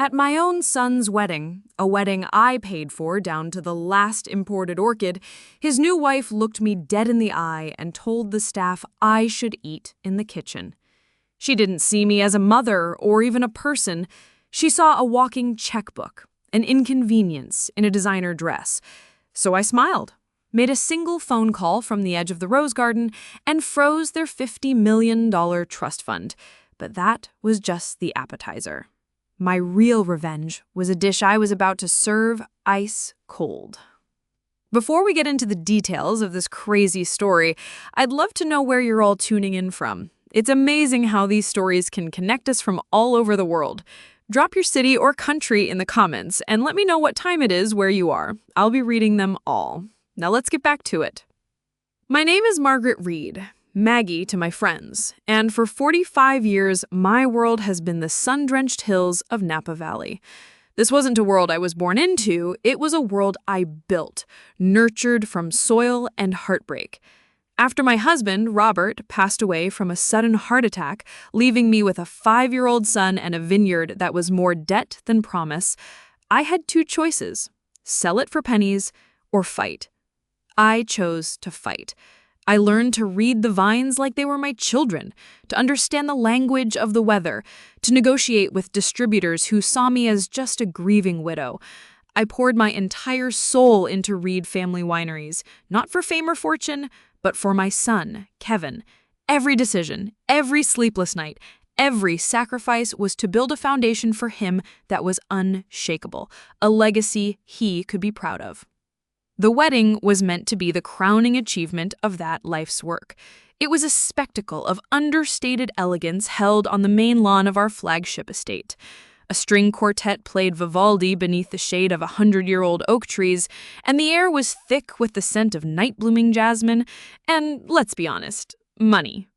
At my own son's wedding, a wedding I paid for down to the last imported orchid, his new wife looked me dead in the eye and told the staff I should eat in the kitchen. She didn't see me as a mother or even a person. She saw a walking checkbook, an inconvenience in a designer dress. So I smiled, made a single phone call from the edge of the rose garden, and froze their $50 million trust fund. But that was just the appetizer. My real revenge was a dish I was about to serve ice cold. Before we get into the details of this crazy story, I'd love to know where you're all tuning in from. It's amazing how these stories can connect us from all over the world. Drop your city or country in the comments and let me know what time it is where you are. I'll be reading them all. Now let's get back to it. My name is Margaret Reed, Maggie to my friends, and for 45 years, my world has been the sun-drenched hills of Napa Valley. This wasn't a world I was born into, it was a world I built, nurtured from soil and heartbreak. After my husband, Robert, passed away from a sudden heart attack, leaving me with a 5-year-old son and a vineyard that was more debt than promise, I had two choices: sell it for pennies or fight. I chose to fight. I learned to read the vines like they were my children, to understand the language of the weather, to negotiate with distributors who saw me as just a grieving widow. I poured my entire soul into Reed Family Wineries, not for fame or fortune, but for my son, Kevin. Every decision, every sleepless night, every sacrifice was to build a foundation for him that was unshakable, a legacy he could be proud of. The wedding was meant to be the crowning achievement of that life's work. It was a spectacle of understated elegance held on the main lawn of our flagship estate. A string quartet played Vivaldi beneath the shade of 100-year-old oak trees, and the air was thick with the scent of night-blooming jasmine and, let's be honest, money.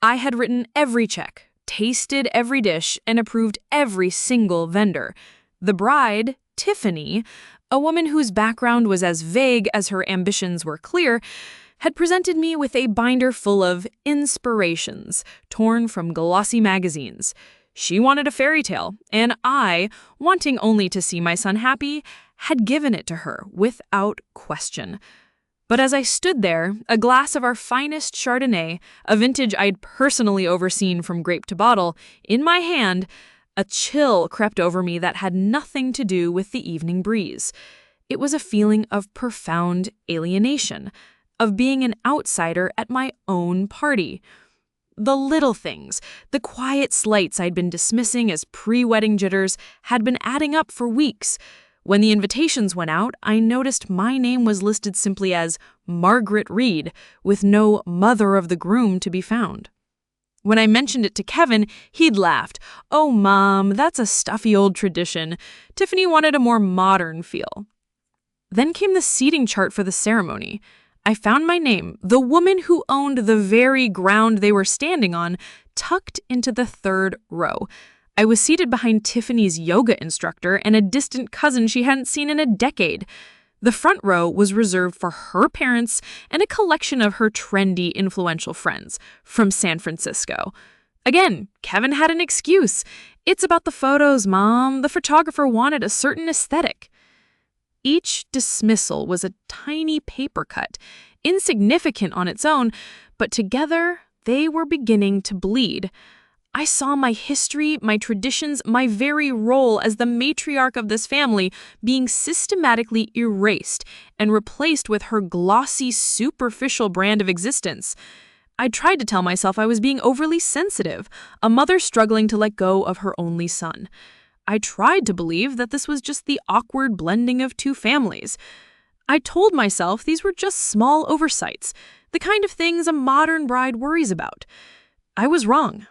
I had written every check, tasted every dish, and approved every single vendor. The bride, Tiffany, a woman whose background was as vague as her ambitions were clear, had presented me with a binder full of inspirations torn from glossy magazines. She wanted a fairy tale, and I, wanting only to see my son happy, had given it to her without question. But as I stood there, a glass of our finest Chardonnay, a vintage I'd personally overseen from grape to bottle, in my hand, a chill crept over me that had nothing to do with the evening breeze. It was a feeling of profound alienation, of being an outsider at my own party. The little things, the quiet slights I'd been dismissing as pre-wedding jitters, had been adding up for weeks. When the invitations went out, I noticed my name was listed simply as Margaret Reed, with no mother of the groom to be found. When I mentioned it to Kevin, he'd laughed. "Oh, Mom, that's a stuffy old tradition. Tiffany wanted a more modern feel." Then came the seating chart for the ceremony. I found my name, the woman who owned the very ground they were standing on, tucked into the third row. I was seated behind Tiffany's yoga instructor and a distant cousin she hadn't seen in a decade. The front row was reserved for her parents and a collection of her trendy, influential friends from San Francisco. Again, Kevin had an excuse. "It's about the photos, Mom. The photographer wanted a certain aesthetic." Each dismissal was a tiny paper cut, insignificant on its own, but together they were beginning to bleed. I saw my history, my traditions, my very role as the matriarch of this family being systematically erased and replaced with her glossy, superficial brand of existence. I tried to tell myself I was being overly sensitive, a mother struggling to let go of her only son. I tried to believe that this was just the awkward blending of two families. I told myself these were just small oversights, the kind of things a modern bride worries about. I was wrong.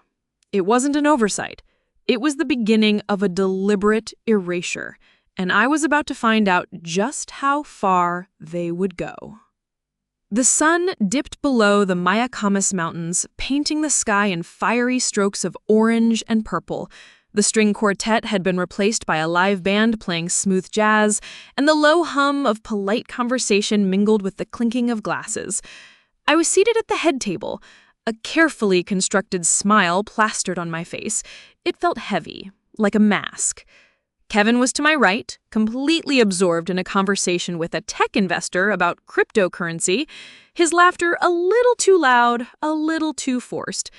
It wasn't an oversight. It was the beginning of a deliberate erasure, and I was about to find out just how far they would go. The sun dipped below the Mayacamas Mountains, painting the sky in fiery strokes of orange and purple. The string quartet had been replaced by a live band playing smooth jazz, and the low hum of polite conversation mingled with the clinking of glasses. I was seated at the head table, a carefully constructed smile plastered on my face. It felt heavy, like a mask. Kevin was to my right, completely absorbed in a conversation with a tech investor about cryptocurrency, his laughter a little too loud, a little too forced.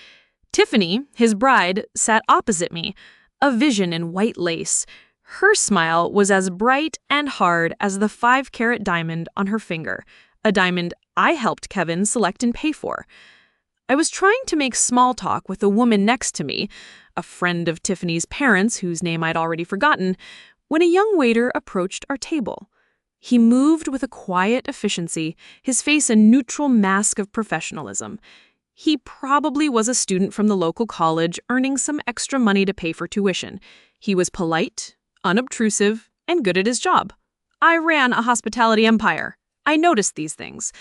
Tiffany, his bride, sat opposite me, a vision in white lace. Her smile was as bright and hard as the 5-carat diamond on her finger, a diamond I helped Kevin select and pay for. I was trying to make small talk with the woman next to me, a friend of Tiffany's parents whose name I'd already forgotten, when a young waiter approached our table. He moved with a quiet efficiency, his face a neutral mask of professionalism. He probably was a student from the local college earning some extra money to pay for tuition. He was polite, unobtrusive, and good at his job. I ran a hospitality empire. I noticed these things.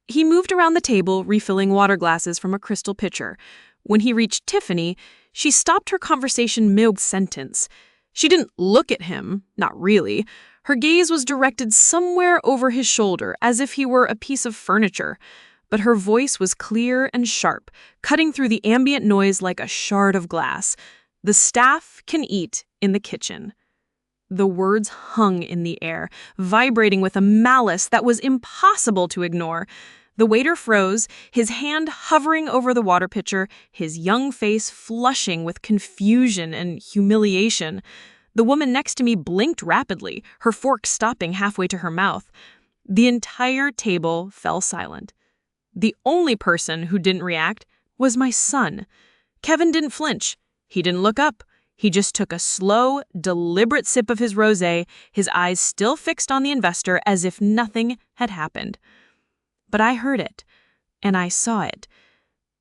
He moved around the table, refilling water glasses from a crystal pitcher. When he reached Tiffany, she stopped her conversation mid-sentence. She didn't look at him, not really. Her gaze was directed somewhere over his shoulder, as if he were a piece of furniture. But her voice was clear and sharp, cutting through the ambient noise like a shard of glass. The staff can eat in the kitchen. The words hung in the air, vibrating with a malice that was impossible to ignore. The waiter froze, his hand hovering over the water pitcher, his young face flushing with confusion and humiliation. The woman next to me blinked rapidly, her fork stopping halfway to her mouth. The entire table fell silent. The only person who didn't react was my son. Kevin didn't flinch. He didn't look up. He just took a slow, deliberate sip of his rosé, his eyes still fixed on the investor as if nothing had happened. But I heard it, and I saw it.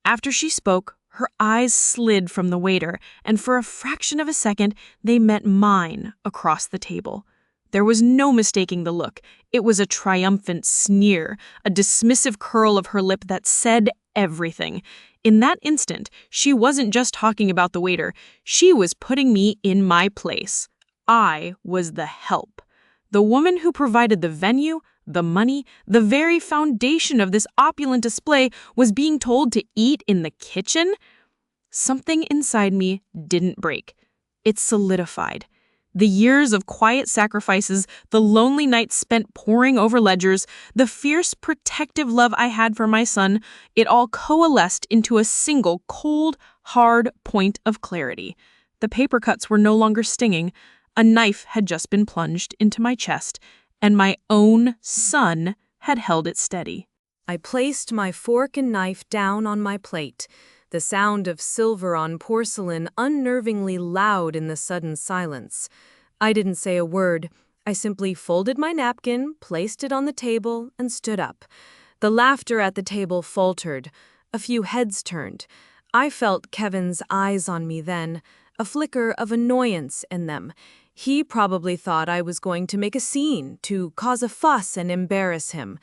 After she spoke, her eyes slid from the waiter, and for a fraction of a second, they met mine across the table. There was no mistaking the look. It was a triumphant sneer, a dismissive curl of her lip that said everything. In that instant, she wasn't just talking about the waiter. She was putting me in my place. I was the help. The woman who provided the venue, the money, the very foundation of this opulent display was being told to eat in the kitchen? Something inside me didn't break. It solidified. The years of quiet sacrifices, the lonely nights spent poring over ledgers, the fierce protective love I had for my son, it all coalesced into a single cold, hard point of clarity. The paper cuts were no longer stinging. A knife had just been plunged into my chest, and my own son had held it steady. I placed my fork and knife down on my plate, the sound of silver on porcelain unnervingly loud in the sudden silence. I didn't say a word. I simply folded my napkin, placed it on the table, and stood up. The laughter at the table faltered. A few heads turned. I felt Kevin's eyes on me then, a flicker of annoyance in them. He probably thought I was going to make a scene, to cause a fuss and embarrass him.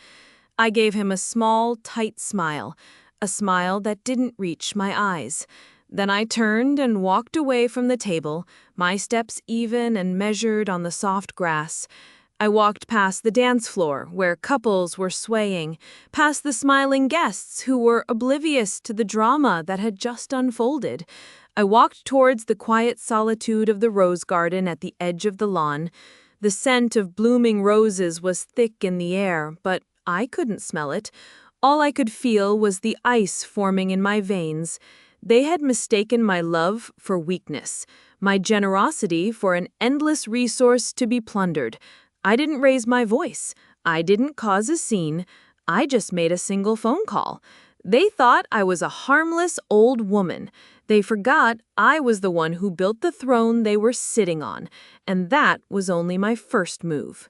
I gave him a small, tight smile, a smile that didn't reach my eyes. Then I turned and walked away from the table, my steps even and measured on the soft grass. I walked past the dance floor, where couples were swaying, past the smiling guests who were oblivious to the drama that had just unfolded. I walked towards the quiet solitude of the rose garden at the edge of the lawn. The scent of blooming roses was thick in the air, but I couldn't smell it. All I could feel was the ice forming in my veins. They had mistaken my love for weakness, my generosity for an endless resource to be plundered. I didn't raise my voice. I didn't cause a scene. I just made a single phone call. They thought I was a harmless old woman. They forgot I was the one who built the throne they were sitting on, and that was only my first move.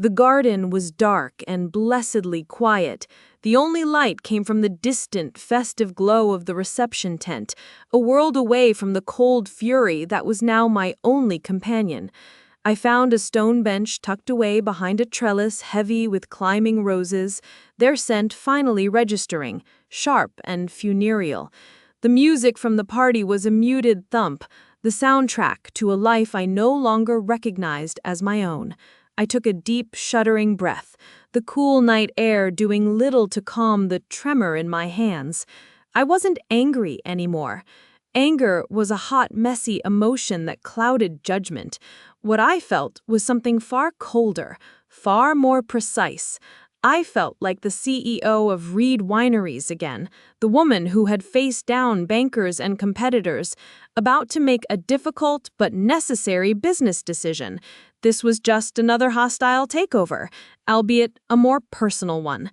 The garden was dark and blessedly quiet. The only light came from the distant, festive glow of the reception tent, a world away from the cold fury that was now my only companion. I found a stone bench tucked away behind a trellis heavy with climbing roses, their scent finally registering, sharp and funereal. The music from the party was a muted thump, the soundtrack to a life I no longer recognized as my own. I took a deep, shuddering breath, the cool night air doing little to calm the tremor in my hands. I wasn't angry anymore. Anger was a hot, messy emotion that clouded judgment. What I felt was something far colder, far more precise. I felt like the CEO of Reed Wineries again, the woman who had faced down bankers and competitors, about to make a difficult but necessary business decision. This was just another hostile takeover, albeit a more personal one.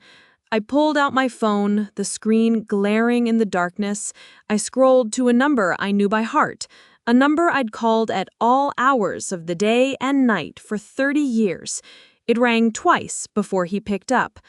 I pulled out my phone, the screen glaring in the darkness. I scrolled to a number I knew by heart, a number I'd called at all hours of the day and night for 30 years. It rang twice before he picked up.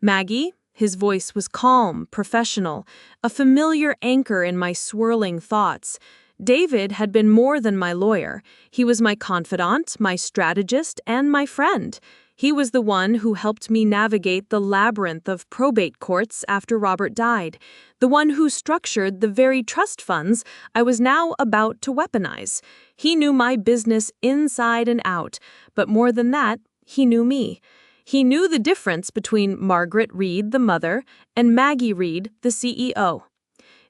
Maggie? His voice was calm, professional, a familiar anchor in my swirling thoughts. David had been more than my lawyer. He was my confidant, my strategist, and my friend. He was the one who helped me navigate the labyrinth of probate courts after Robert died, the one who structured the very trust funds I was now about to weaponize. He knew my business inside and out, but more than that, he knew me. He knew the difference between Margaret Reed, the mother, and Maggie Reed, the CEO.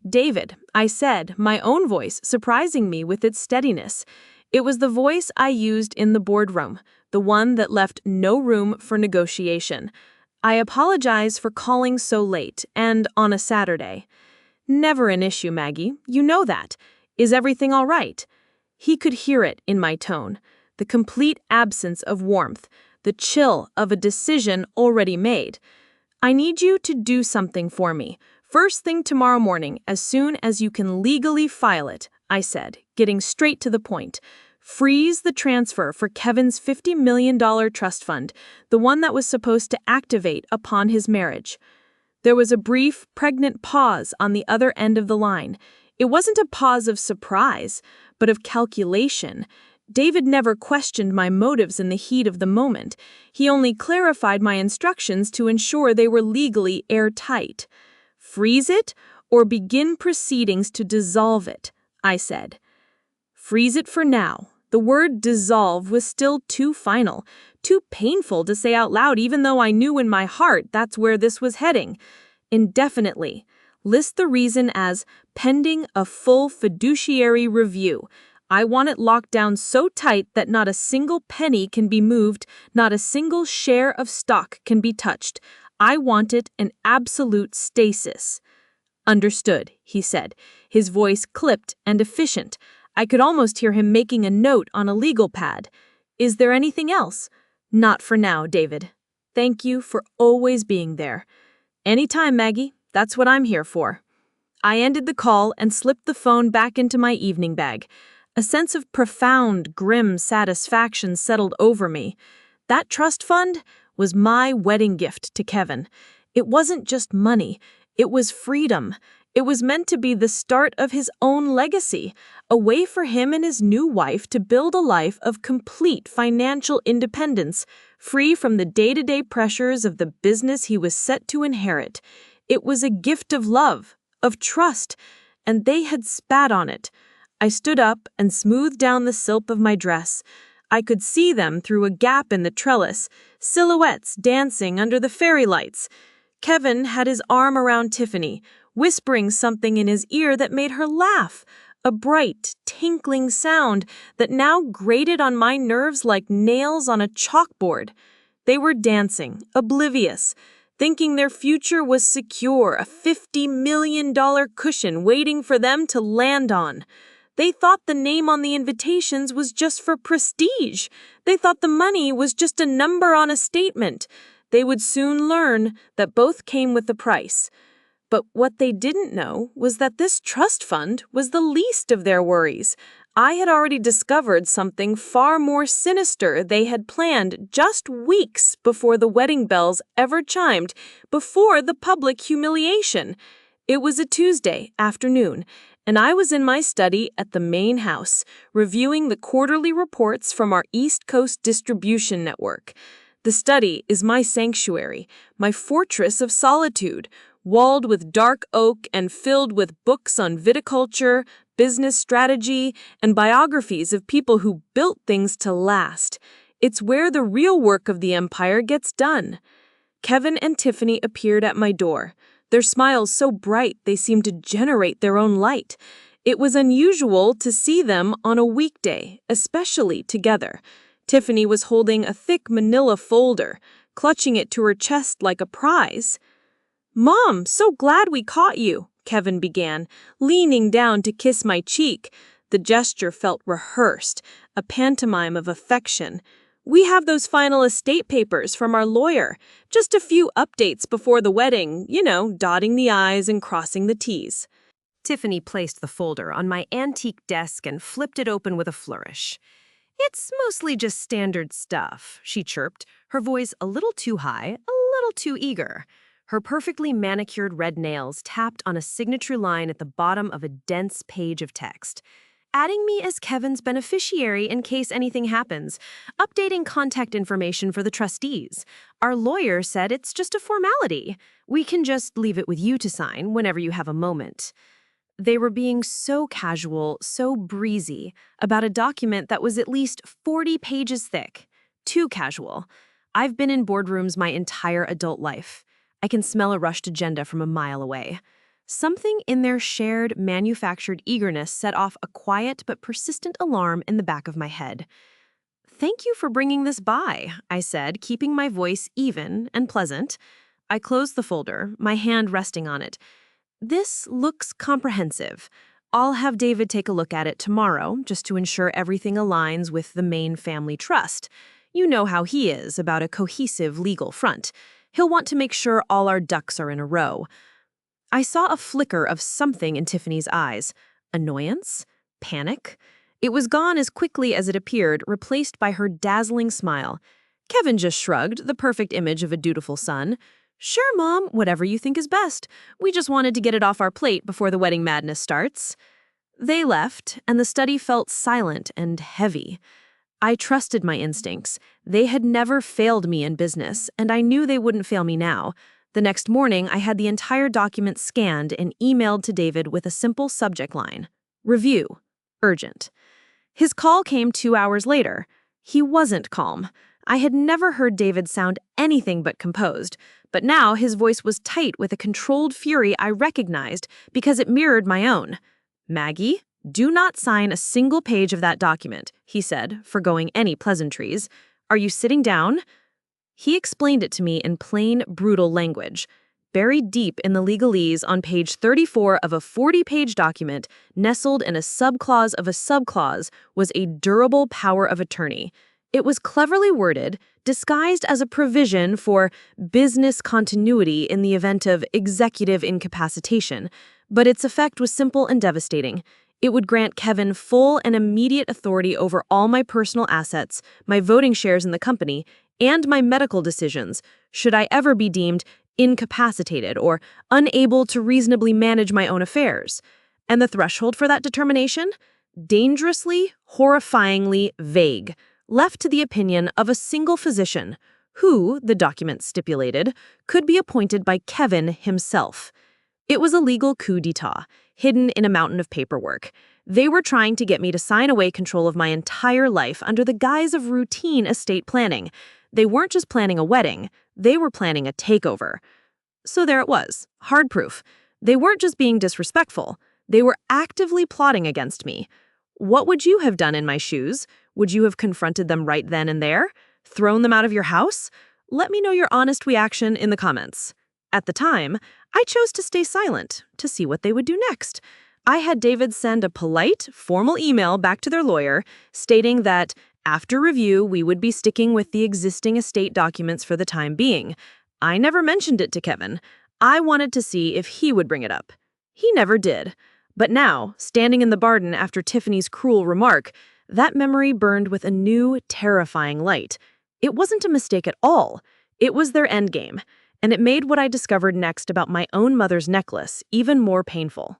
"David," I said, my own voice surprising me with its steadiness. It was the voice I used in the boardroom, the one that left no room for negotiation. "I apologize for calling so late, and on a Saturday." "Never an issue, Maggie. You know that. Is everything all right?" He could hear it in my tone, the complete absence of warmth, the chill of a decision already made. "I need you to do something for me. First thing tomorrow morning, as soon as you can legally file it," I said, getting straight to the point. "Freeze the transfer for Kevin's $50 million trust fund, the one that was supposed to activate upon his marriage." There was a brief, pregnant pause on the other end of the line. It wasn't a pause of surprise, but of calculation. David never questioned my motives in the heat of the moment. He only clarified my instructions to ensure they were legally airtight. "Freeze it or begin proceedings to dissolve it," I said. "Freeze it for now." The word dissolve was still too final, too painful to say out loud even though I knew in my heart that's where this was heading. "Indefinitely. List the reason as pending a full fiduciary review. I want it locked down so tight that not a single penny can be moved, not a single share of stock can be touched. I want it in absolute stasis." "Understood," he said, his voice clipped and efficient. I could almost hear him making a note on a legal pad. "Is there anything else?" "Not for now, David. Thank you for always being there." "Anytime, Maggie. That's what I'm here for." I ended the call and slipped the phone back into my evening bag. A sense of profound, grim satisfaction settled over me. That trust fund was my wedding gift to Kevin. It wasn't just money. It was freedom. It was meant to be the start of his own legacy, a way for him and his new wife to build a life of complete financial independence, free from the day-to-day pressures of the business he was set to inherit. It was a gift of love, of trust, and they had spat on it. I stood up and smoothed down the silk of my dress. I could see them through a gap in the trellis, silhouettes dancing under the fairy lights. Kevin had his arm around Tiffany, whispering something in his ear that made her laugh, a bright, tinkling sound that now grated on my nerves like nails on a chalkboard. They were dancing, oblivious, thinking their future was secure, a $50 million cushion waiting for them to land on. They thought the name on the invitations was just for prestige. They thought the money was just a number on a statement. They would soon learn that both came with a price. But what they didn't know was that this trust fund was the least of their worries. I had already discovered something far more sinister they had planned just weeks before the wedding bells ever chimed, before the public humiliation. It was a Tuesday afternoon, and I was in my study at the main house, reviewing the quarterly reports from our East Coast distribution network. The study is my sanctuary, my fortress of solitude, walled with dark oak and filled with books on viticulture, business strategy, and biographies of people who built things to last. It's where the real work of the empire gets done. Kevin and Tiffany appeared at my door, their smiles so bright they seemed to generate their own light. It was unusual to see them on a weekday, especially together. Tiffany was holding a thick manila folder, clutching it to her chest like a prize. "Mom, so glad we caught you," Kevin began, leaning down to kiss my cheek. The gesture felt rehearsed, a pantomime of affection. "We have those final estate papers from our lawyer. Just a few updates before the wedding, dotting the I's and crossing the T's." Tiffany placed the folder on my antique desk and flipped it open with a flourish. "It's mostly just standard stuff," she chirped, her voice a little too high, a little too eager. Her perfectly manicured red nails tapped on a signature line at the bottom of a dense page of text. "Adding me as Kevin's beneficiary in case anything happens. Updating contact information for the trustees. Our lawyer said it's just a formality. We can just leave it with you to sign whenever you have a moment." They were being so casual, so breezy, about a document that was at least 40 pages thick. Too casual. I've been in boardrooms my entire adult life. I can smell a rushed agenda from a mile away. Something in their shared, manufactured eagerness set off a quiet but persistent alarm in the back of my head. "Thank you for bringing this by," I said, keeping my voice even and pleasant. I closed the folder, my hand resting on it. "This looks comprehensive. I'll have David take a look at it tomorrow, just to ensure everything aligns with the main family trust. You know how he is about a cohesive legal front. He'll want to make sure all our ducks are in a row." I saw a flicker of something in Tiffany's eyes. Annoyance? Panic? It was gone as quickly as it appeared, replaced by her dazzling smile. Kevin just shrugged, the perfect image of a dutiful son. "Sure, Mom, whatever you think is best. We just wanted to get it off our plate before the wedding madness starts." They left, and the study felt silent and heavy. I trusted my instincts. They had never failed me in business, and I knew they wouldn't fail me now. The next morning, I had the entire document scanned and emailed to David with a simple subject line: "Review. Urgent." His call came 2 hours later. He wasn't calm. I had never heard David sound anything but composed, but now his voice was tight with a controlled fury I recognized because it mirrored my own. "Maggie, do not sign a single page of that document," he said, forgoing any pleasantries. "Are you sitting down?" He explained it to me in plain, brutal language. Buried deep in the legalese on page 34 of a 40-page document, nestled in a subclause of a subclause, was a durable power of attorney. It was cleverly worded, disguised as a provision for business continuity in the event of executive incapacitation, but its effect was simple and devastating. It would grant Kevin full and immediate authority over all my personal assets, my voting shares in the company, and my medical decisions, should I ever be deemed incapacitated or unable to reasonably manage my own affairs. And the threshold for that determination? Dangerously, horrifyingly vague, left to the opinion of a single physician, who, the document stipulated, could be appointed by Kevin himself. It was a legal coup d'etat, hidden in a mountain of paperwork. They were trying to get me to sign away control of my entire life under the guise of routine estate planning. They weren't just planning a wedding, they were planning a takeover. So there it was, hard proof. They weren't just being disrespectful, they were actively plotting against me. What would you have done in my shoes? Would you have confronted them right then and there? Thrown them out of your house? Let me know your honest reaction in the comments. At the time, I chose to stay silent to see what they would do next. I had David send a polite, formal email back to their lawyer stating that, after review, we would be sticking with the existing estate documents for the time being. I never mentioned it to Kevin. I wanted to see if he would bring it up. He never did. But now, standing in the garden after Tiffany's cruel remark, that memory burned with a new, terrifying light. It wasn't a mistake at all. It was their endgame, and it made what I discovered next about my own mother's necklace even more painful.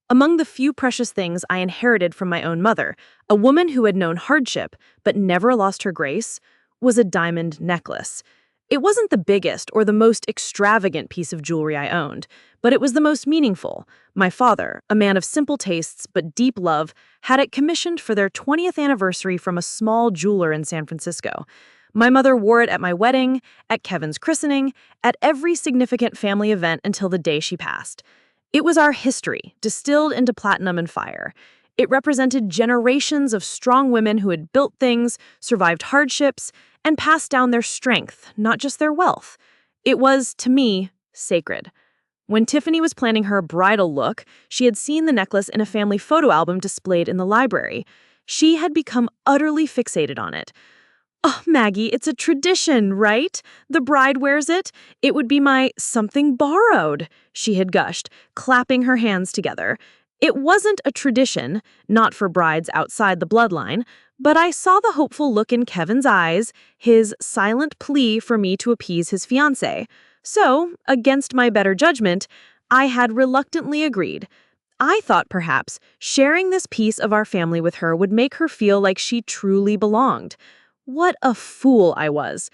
Among the few precious things I inherited from my own mother, a woman who had known hardship but never lost her grace, was a diamond necklace. It wasn't the biggest or the most extravagant piece of jewelry I owned, but it was the most meaningful. My father, a man of simple tastes but deep love, had it commissioned for their 20th anniversary from a small jeweler in San Francisco. My mother wore it at my wedding, at Kevin's christening, at every significant family event until the day she passed. It was our history, distilled into platinum and fire. It represented generations of strong women who had built things, survived hardships, and passed down their strength, not just their wealth. It was, to me, sacred. When Tiffany was planning her bridal look, she had seen the necklace in a family photo album displayed in the library. She had become utterly fixated on it. "Oh, Maggie, it's a tradition, right? The bride wears it. It would be my something borrowed," she had gushed, clapping her hands together. It wasn't a tradition, not for brides outside the bloodline, but I saw the hopeful look in Kevin's eyes, his silent plea for me to appease his fiancée. So, against my better judgment, I had reluctantly agreed. I thought perhaps sharing this piece of our family with her would make her feel like she truly belonged. What a fool I was.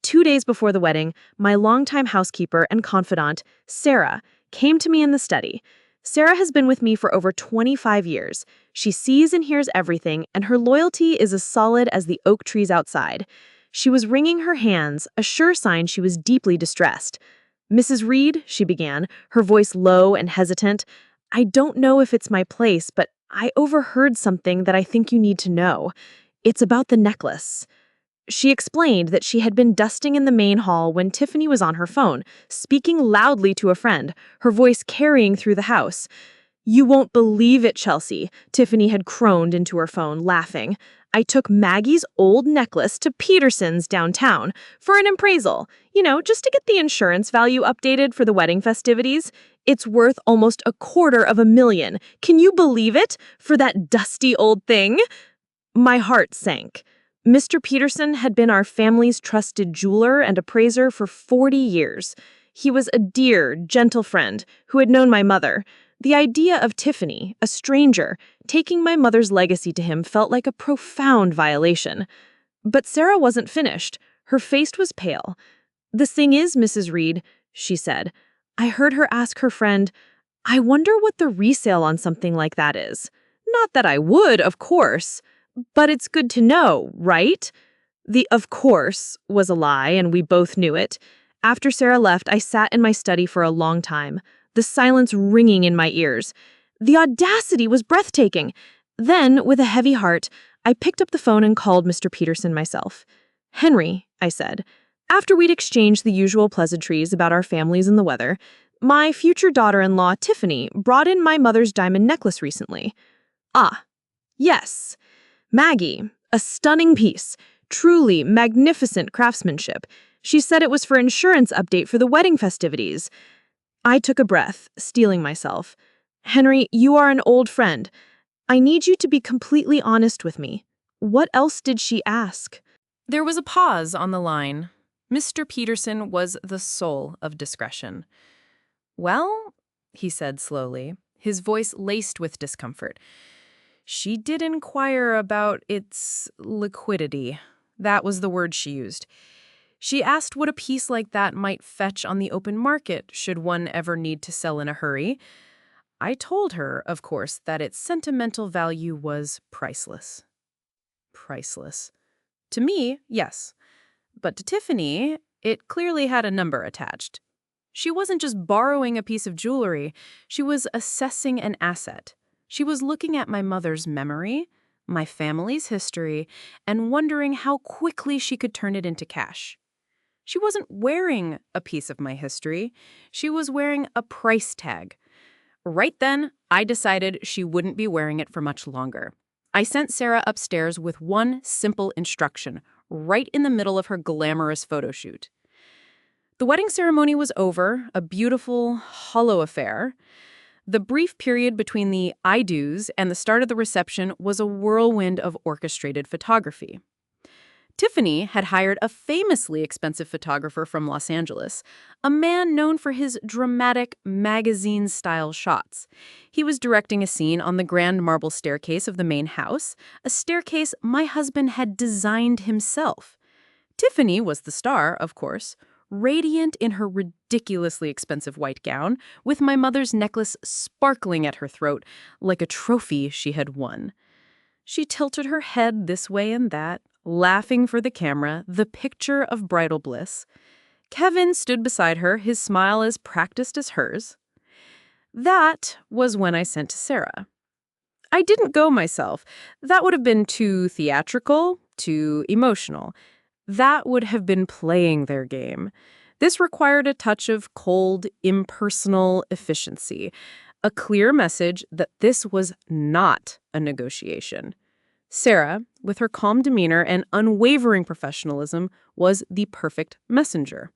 2 days before the wedding, my longtime housekeeper and confidant, Sarah, came to me in the study. Sarah has been with me for over 25 years. She sees and hears everything, and her loyalty is as solid as the oak trees outside. She was wringing her hands, a sure sign she was deeply distressed. "Mrs. Reed," she began, her voice low and hesitant, "I don't know if it's my place, but I overheard something that I think you need to know. It's about the necklace." She explained that she had been dusting in the main hall when Tiffany was on her phone, speaking loudly to a friend, her voice carrying through the house. "You won't believe it, Chelsea," Tiffany had crooned into her phone, laughing. "I took Maggie's old necklace to Peterson's downtown for an appraisal, just to get the insurance value updated for the wedding festivities. It's worth almost $250,000. Can you believe it? For that dusty old thing?" My heart sank. Mr. Peterson had been our family's trusted jeweler and appraiser for 40 years. He was a dear, gentle friend who had known my mother. The idea of Tiffany, a stranger, taking my mother's legacy to him felt like a profound violation. But Sarah wasn't finished. Her face was pale. "The thing is, Mrs. Reed," she said, I heard her ask her friend, "I wonder what the resale on something like that is. Not that I would, of course. But it's good to know, right?" The "of course" was a lie, and we both knew it. After Sarah left, I sat in my study for a long time, the silence ringing in my ears. The audacity was breathtaking. Then, with a heavy heart, I picked up the phone and called Mr. Peterson myself. "Henry," I said, after we'd exchanged the usual pleasantries about our families and the weather, "my future daughter-in-law, Tiffany, brought in my mother's diamond necklace recently." "Ah, yes. Maggie, a stunning piece, truly magnificent craftsmanship. She said it was for insurance update for the wedding festivities." I took a breath, steeling myself. "Henry, you are an old friend. I need you to be completely honest with me. What else did she ask?" There was a pause on the line. Mr. Peterson was the soul of discretion. "Well," he said slowly, his voice laced with discomfort, "she did inquire about its liquidity." That was the word she used. She asked what a piece like that might fetch on the open market should one ever need to sell in a hurry. I told her, of course, that its sentimental value was priceless. Priceless. To me, yes. But to Tiffany, it clearly had a number attached. She wasn't just borrowing a piece of jewelry, she was assessing an asset. She was looking at my mother's memory, my family's history, and wondering how quickly she could turn it into cash. She wasn't wearing a piece of my history. She was wearing a price tag. Right then, I decided she wouldn't be wearing it for much longer. I sent Sarah upstairs with one simple instruction, right in the middle of her glamorous photo shoot. The wedding ceremony was over, a beautiful, hollow affair. The brief period between the I do's and the start of the reception was a whirlwind of orchestrated photography. Tiffany had hired a famously expensive photographer from Los Angeles, a man known for his dramatic magazine-style shots. He was directing a scene on the grand marble staircase of the main house, a staircase my husband had designed himself. Tiffany was the star, of course, radiant in her ridiculously expensive white gown, with my mother's necklace sparkling at her throat like a trophy she had won. She tilted her head this way and that, laughing for the camera, the picture of bridal bliss. Kevin stood beside her, his smile as practiced as hers. That was when I sent to Sarah. I didn't go myself. That would have been too theatrical, too emotional. That would have been playing their game. This required a touch of cold, impersonal efficiency, a clear message that this was not a negotiation. Sarah, with her calm demeanor and unwavering professionalism, was the perfect messenger.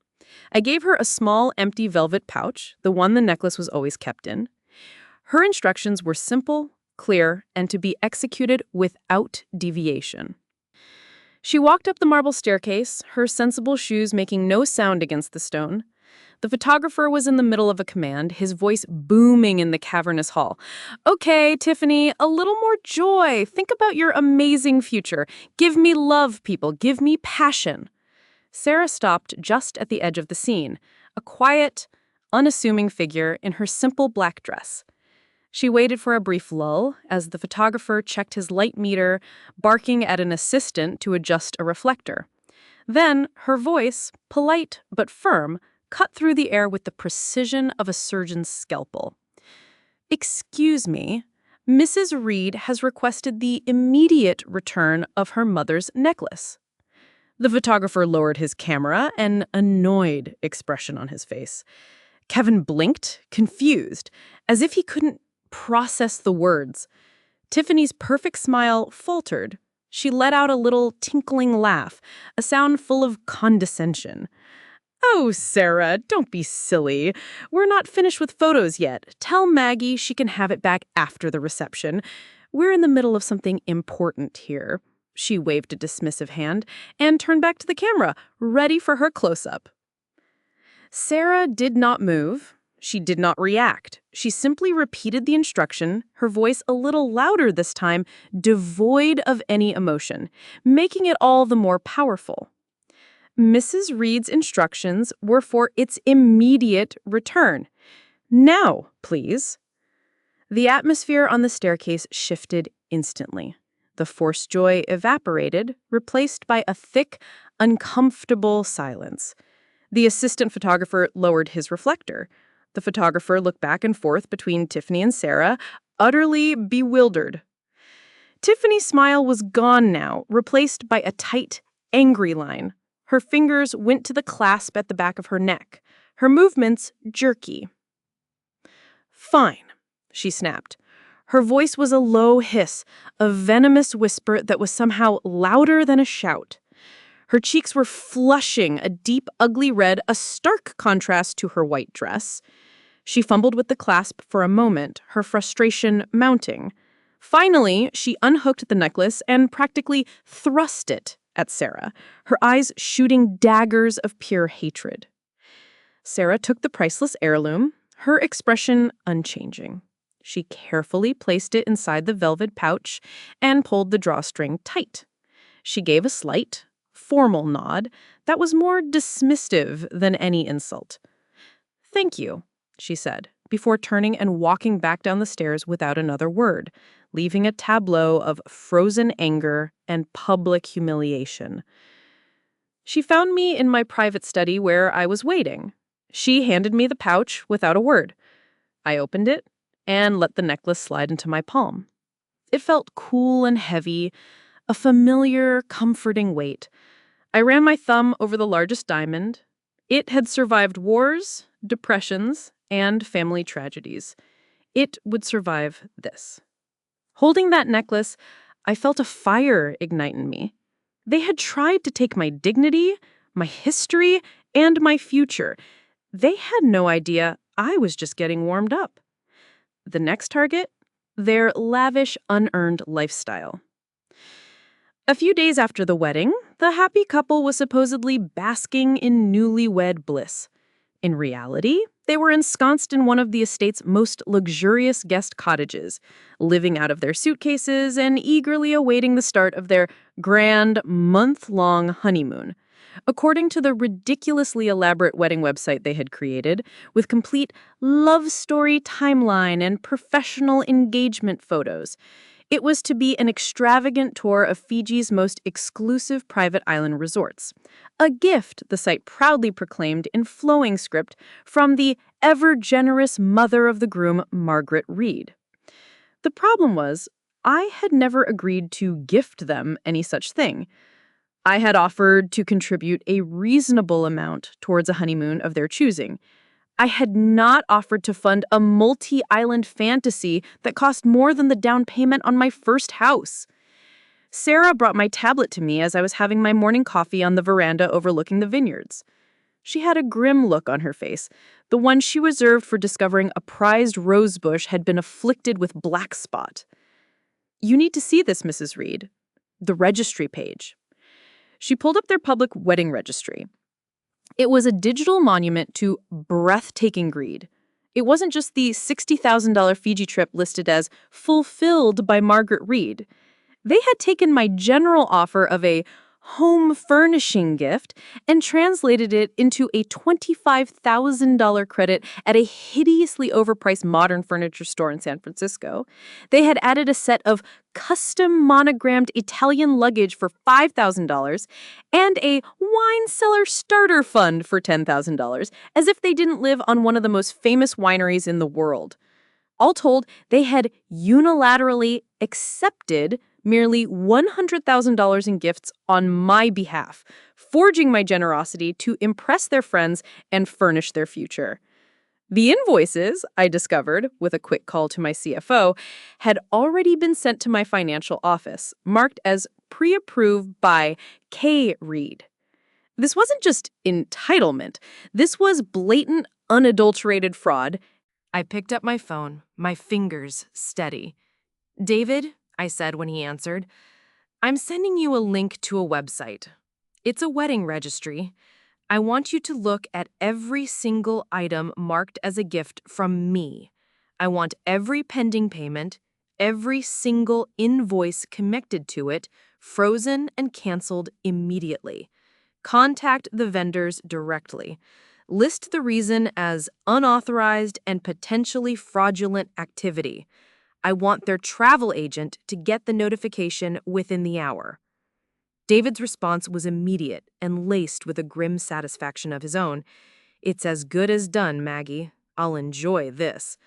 I gave her a small, empty velvet pouch, the one the necklace was always kept in. Her instructions were simple, clear, and to be executed without deviation. She walked up the marble staircase, her sensible shoes making no sound against the stone. The photographer was in the middle of a command, his voice booming in the cavernous hall. "Okay, Tiffany, a little more joy. Think about your amazing future. Give me love, people. Give me passion." Sarah stopped just at the edge of the scene, a quiet, unassuming figure in her simple black dress. She waited for a brief lull as the photographer checked his light meter, barking at an assistant to adjust a reflector. Then, her voice, polite but firm, cut through the air with the precision of a surgeon's scalpel. "Excuse me, Mrs. Reed has requested the immediate return of her mother's necklace." The photographer lowered his camera, an annoyed expression on his face. Kevin blinked, confused, as if he couldn't process the words. Tiffany's perfect smile faltered. She let out a little tinkling laugh, a sound full of condescension. "Oh, Sarah, don't be silly. We're not finished with photos yet. Tell Maggie she can have it back after the reception. We're in the middle of something important here." She waved a dismissive hand and turned back to the camera, ready for her close-up. Sarah did not move. She did not react. She simply repeated the instruction, her voice a little louder this time, devoid of any emotion, making it all the more powerful. Mrs. Reed's instructions were for its immediate return. "Now, please." The atmosphere on the staircase shifted instantly. The forced joy evaporated, replaced by a thick, uncomfortable silence. The assistant photographer lowered his reflector. The photographer looked back and forth between Tiffany and Sarah, utterly bewildered. Tiffany's smile was gone now, replaced by a tight, angry line. Her fingers went to the clasp at the back of her neck, her movements jerky. "Fine," she snapped. Her voice was a low hiss, a venomous whisper that was somehow louder than a shout. Her cheeks were flushing a deep, ugly red, a stark contrast to her white dress. She fumbled with the clasp for a moment, her frustration mounting. Finally, she unhooked the necklace and practically thrust it at Sarah, her eyes shooting daggers of pure hatred. Sarah took the priceless heirloom, her expression unchanging. She carefully placed it inside the velvet pouch and pulled the drawstring tight. She gave a slight, formal nod that was more dismissive than any insult. "Thank you," she said, before turning and walking back down the stairs without another word, leaving a tableau of frozen anger and public humiliation. She found me in my private study where I was waiting. She handed me the pouch without a word. I opened it and let the necklace slide into my palm. It felt cool and heavy, a familiar, comforting weight. I ran my thumb over the largest diamond. It had survived wars, depressions, and family tragedies. It would survive this. Holding that necklace, I felt a fire ignite in me. They had tried to take my dignity, my history, and my future. They had no idea I was just getting warmed up. The next target? Their lavish, unearned lifestyle. A few days after the wedding, the happy couple was supposedly basking in newlywed bliss. In reality, they were ensconced in one of the estate's most luxurious guest cottages, living out of their suitcases and eagerly awaiting the start of their grand, month-long honeymoon. According to the ridiculously elaborate wedding website they had created, with complete love story timeline and professional engagement photos, it was to be an extravagant tour of Fiji's most exclusive private island resorts. A gift, the site proudly proclaimed in flowing script, from the ever-generous mother of the groom, Margaret Reed. The problem was, I had never agreed to gift them any such thing. I had offered to contribute a reasonable amount towards a honeymoon of their choosing. I had not offered to fund a multi-island fantasy that cost more than the down payment on my first house. Sarah brought my tablet to me as I was having my morning coffee on the veranda overlooking the vineyards. She had a grim look on her face, the one she reserved for discovering a prized rosebush had been afflicted with black spot. "You need to see this, Mrs. Reed. The registry page." She pulled up their public wedding registry. It was a digital monument to breathtaking greed. It wasn't just the $60,000 Fiji trip listed as fulfilled by Margaret Reed. They had taken my general offer of a home furnishing gift and translated it into a $25,000 credit at a hideously overpriced modern furniture store in San Francisco. They had added a set of custom monogrammed Italian luggage for $5,000 and a wine cellar starter fund for $10,000, as if they didn't live on one of the most famous wineries in the world. All told, they had unilaterally accepted merely $100,000 in gifts on my behalf, forging my generosity to impress their friends and furnish their future. The invoices, I discovered, with a quick call to my CFO, had already been sent to my financial office, marked as pre-approved by K. Reed. This wasn't just entitlement. This was blatant, unadulterated fraud. I picked up my phone, my fingers steady. "David," I said when he answered, "I'm sending you a link to a website. It's a wedding registry. I want you to look at every single item marked as a gift from me. I want every pending payment, every single invoice connected to it, frozen and canceled immediately. Contact the vendors directly. List the reason as unauthorized and potentially fraudulent activity. I want their travel agent to get the notification within the hour." David's response was immediate and laced with a grim satisfaction of his own. "It's as good as done, Maggie. I'll enjoy this."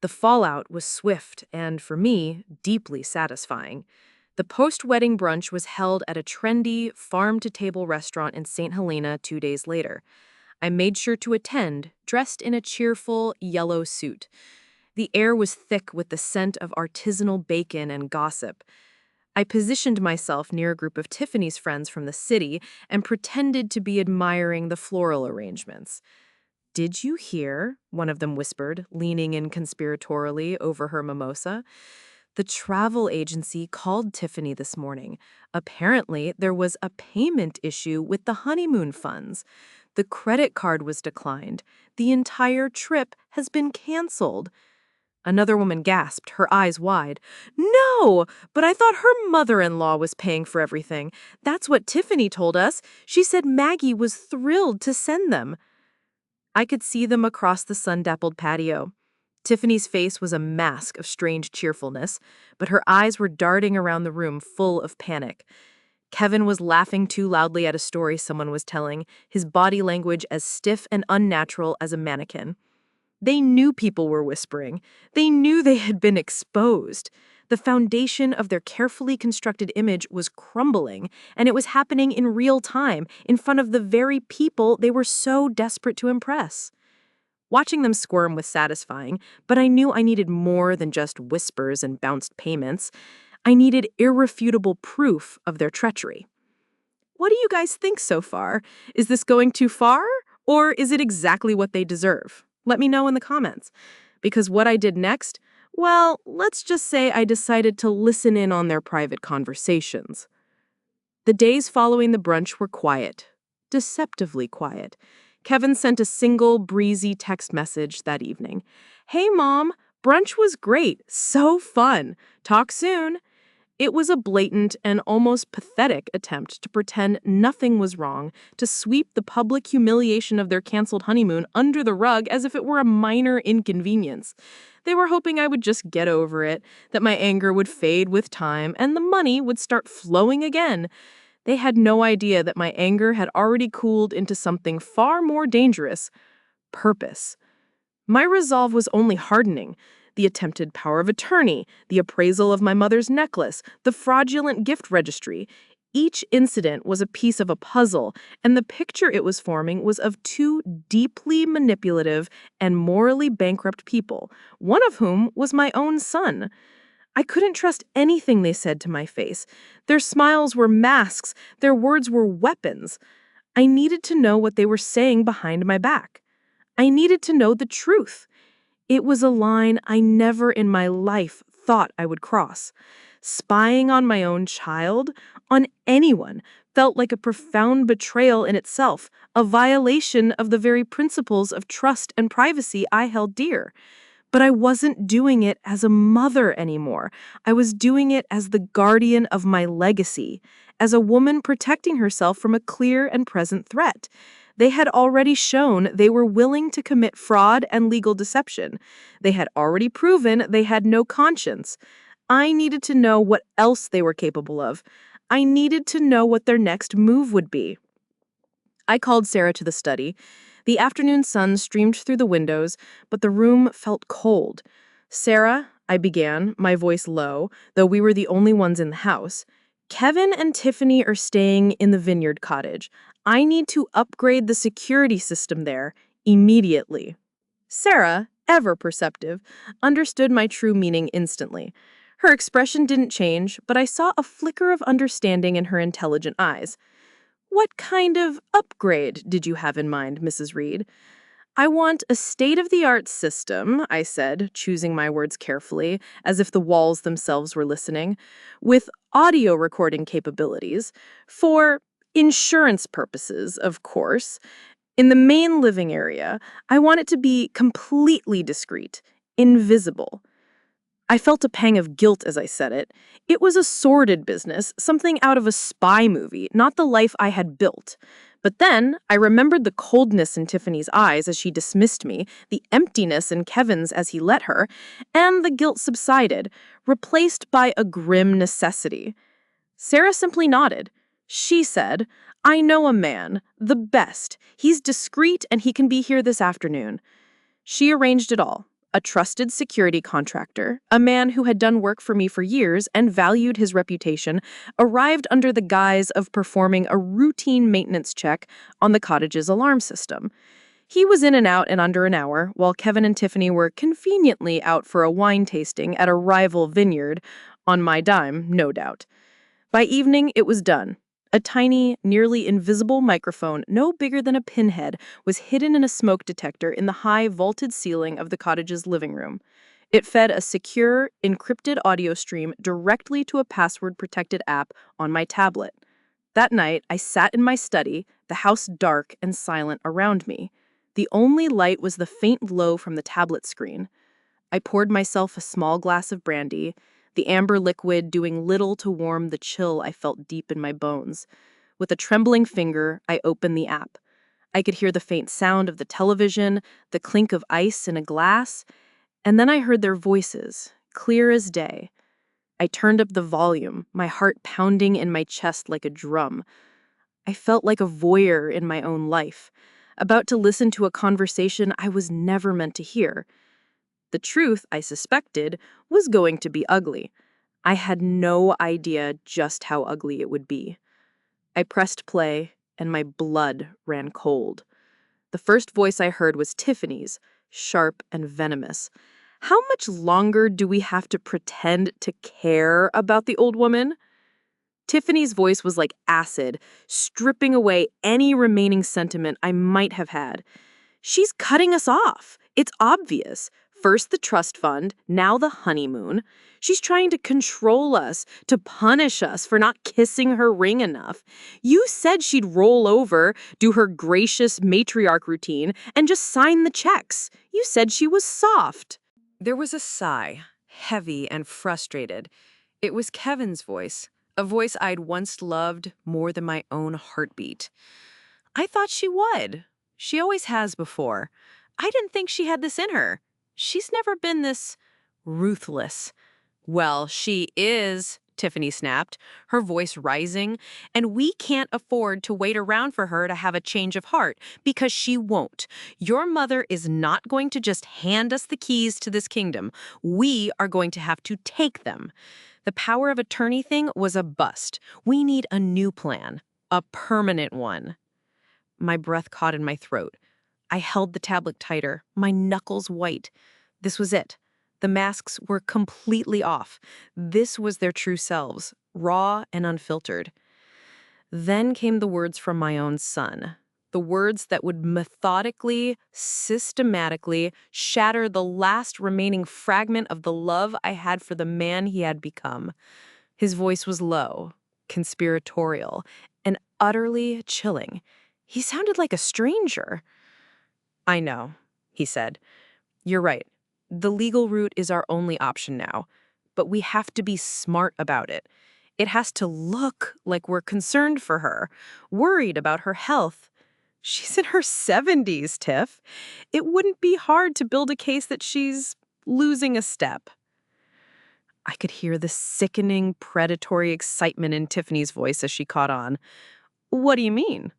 The fallout was swift and, for me, deeply satisfying. The post-wedding brunch was held at a trendy, farm-to-table restaurant in St. Helena 2 days later. I made sure to attend, dressed in a cheerful yellow suit. The air was thick with the scent of artisanal bacon and gossip. I positioned myself near a group of Tiffany's friends from the city and pretended to be admiring the floral arrangements. "Did you hear?" one of them whispered, leaning in conspiratorially over her mimosa. "The travel agency called Tiffany this morning. Apparently, there was a payment issue with the honeymoon funds. The credit card was declined. The entire trip has been canceled." Another woman gasped, her eyes wide. "No, but I thought her mother-in-law was paying for everything. That's what Tiffany told us. She said Maggie was thrilled to send them." I could see them across the sun-dappled patio. Tiffany's face was a mask of strange cheerfulness, but her eyes were darting around the room full of panic. Kevin was laughing too loudly at a story someone was telling, his body language as stiff and unnatural as a mannequin. They knew people were whispering. They knew they had been exposed. The foundation of their carefully constructed image was crumbling, and it was happening in real time, in front of the very people they were so desperate to impress. Watching them squirm was satisfying, but I knew I needed more than just whispers and bounced payments. I needed irrefutable proof of their treachery. What do you guys think so far? Is this going too far, or is it exactly what they deserve? Let me know in the comments. Because what I did next, well, let's just say I decided to listen in on their private conversations. The days following the brunch were quiet, deceptively quiet. Kevin sent a single, breezy text message that evening. "Hey, Mom, brunch was great. So fun. Talk soon." It was a blatant and almost pathetic attempt to pretend nothing was wrong, to sweep the public humiliation of their canceled honeymoon under the rug as if it were a minor inconvenience. They were hoping I would just get over it, that my anger would fade with time, and the money would start flowing again. They had no idea that my anger had already cooled into something far more dangerous: purpose. My resolve was only hardening. The attempted power of attorney, the appraisal of my mother's necklace, the fraudulent gift registry. Each incident was a piece of a puzzle, and the picture it was forming was of two deeply manipulative and morally bankrupt people, one of whom was my own son. I couldn't trust anything they said to my face. Their smiles were masks, their words were weapons. I needed to know what they were saying behind my back. I needed to know the truth. It was a line I never in my life thought I would cross. Spying on my own child, on anyone, felt like a profound betrayal in itself, a violation of the very principles of trust and privacy I held dear. But I wasn't doing it as a mother anymore. I was doing it as the guardian of my legacy, as a woman protecting herself from a clear and present threat. They had already shown they were willing to commit fraud and legal deception. They had already proven they had no conscience. I needed to know what else they were capable of. I needed to know what their next move would be. I called Sarah to the study. The afternoon sun streamed through the windows, but the room felt cold. "Sarah," I began, my voice low, though we were the only ones in the house. "Kevin and Tiffany are staying in the Vineyard Cottage. I need to upgrade the security system there immediately." Sarah, ever perceptive, understood my true meaning instantly. Her expression didn't change, but I saw a flicker of understanding in her intelligent eyes. "What kind of upgrade did you have in mind, Mrs. Reed?" "I want a state-of-the-art system," I said, choosing my words carefully, as if the walls themselves were listening, "with audio recording capabilities. For insurance purposes, of course. In the main living area, I want it to be completely discreet, invisible." I felt a pang of guilt as I said it. It was a sordid business, something out of a spy movie, not the life I had built. But then I remembered the coldness in Tiffany's eyes as she dismissed me, the emptiness in Kevin's as he let her, and the guilt subsided, replaced by a grim necessity. Sarah simply nodded. She said, "I know a man, the best. He's discreet and he can be here this afternoon." She arranged it all. A trusted security contractor, a man who had done work for me for years and valued his reputation, arrived under the guise of performing a routine maintenance check on the cottage's alarm system. He was in and out in under an hour, while Kevin and Tiffany were conveniently out for a wine tasting at a rival vineyard, on my dime, no doubt. By evening, it was done. A tiny, nearly invisible microphone, no bigger than a pinhead, was hidden in a smoke detector in the high, vaulted ceiling of the cottage's living room. It fed a secure, encrypted audio stream directly to a password-protected app on my tablet. That night, I sat in my study, the house dark and silent around me. The only light was the faint glow from the tablet screen. I poured myself a small glass of brandy, the amber liquid doing little to warm the chill I felt deep in my bones. With a trembling finger, I opened the app. I could hear the faint sound of the television, the clink of ice in a glass, and then I heard their voices, clear as day. I turned up the volume, my heart pounding in my chest like a drum. I felt like a voyeur in my own life, about to listen to a conversation I was never meant to hear. The truth, I suspected, was going to be ugly. I had no idea just how ugly it would be. I pressed play, and my blood ran cold. The first voice I heard was Tiffany's, sharp and venomous. "How much longer do we have to pretend to care about the old woman?" Tiffany's voice was like acid, stripping away any remaining sentiment I might have had. "She's cutting us off. It's obvious. First the trust fund, now the honeymoon. She's trying to control us, to punish us for not kissing her ring enough. You said she'd roll over, do her gracious matriarch routine, and just sign the checks. You said she was soft." There was a sigh, heavy and frustrated. It was Kevin's voice, a voice I'd once loved more than my own heartbeat. "I thought she would. She always has before. I didn't think she had this in her. She's never been this ruthless." "Well, she is," Tiffany snapped, her voice rising, and we can't afford to wait around for her to have a change of heart, because she won't. Your mother is not going to just hand us the keys to this kingdom. We are going to have to take them. The power of attorney thing was a bust. We need a new plan, a permanent one. My breath caught in my throat. I held the tablet tighter, my knuckles white. This was it. The masks were completely off. This was their true selves, raw and unfiltered. Then came the words from my own son. The words that would methodically, systematically shatter the last remaining fragment of the love I had for the man he had become. His voice was low, conspiratorial, and utterly chilling. He sounded like a stranger. "I know," he said. "You're right. The legal route is our only option now, but we have to be smart about it. It has to look like we're concerned for her, worried about her health. She's in her 70s, Tiff. It wouldn't be hard to build a case that she's losing a step." I could hear the sickening, predatory excitement in Tiffany's voice as she caught on. "What do you mean?"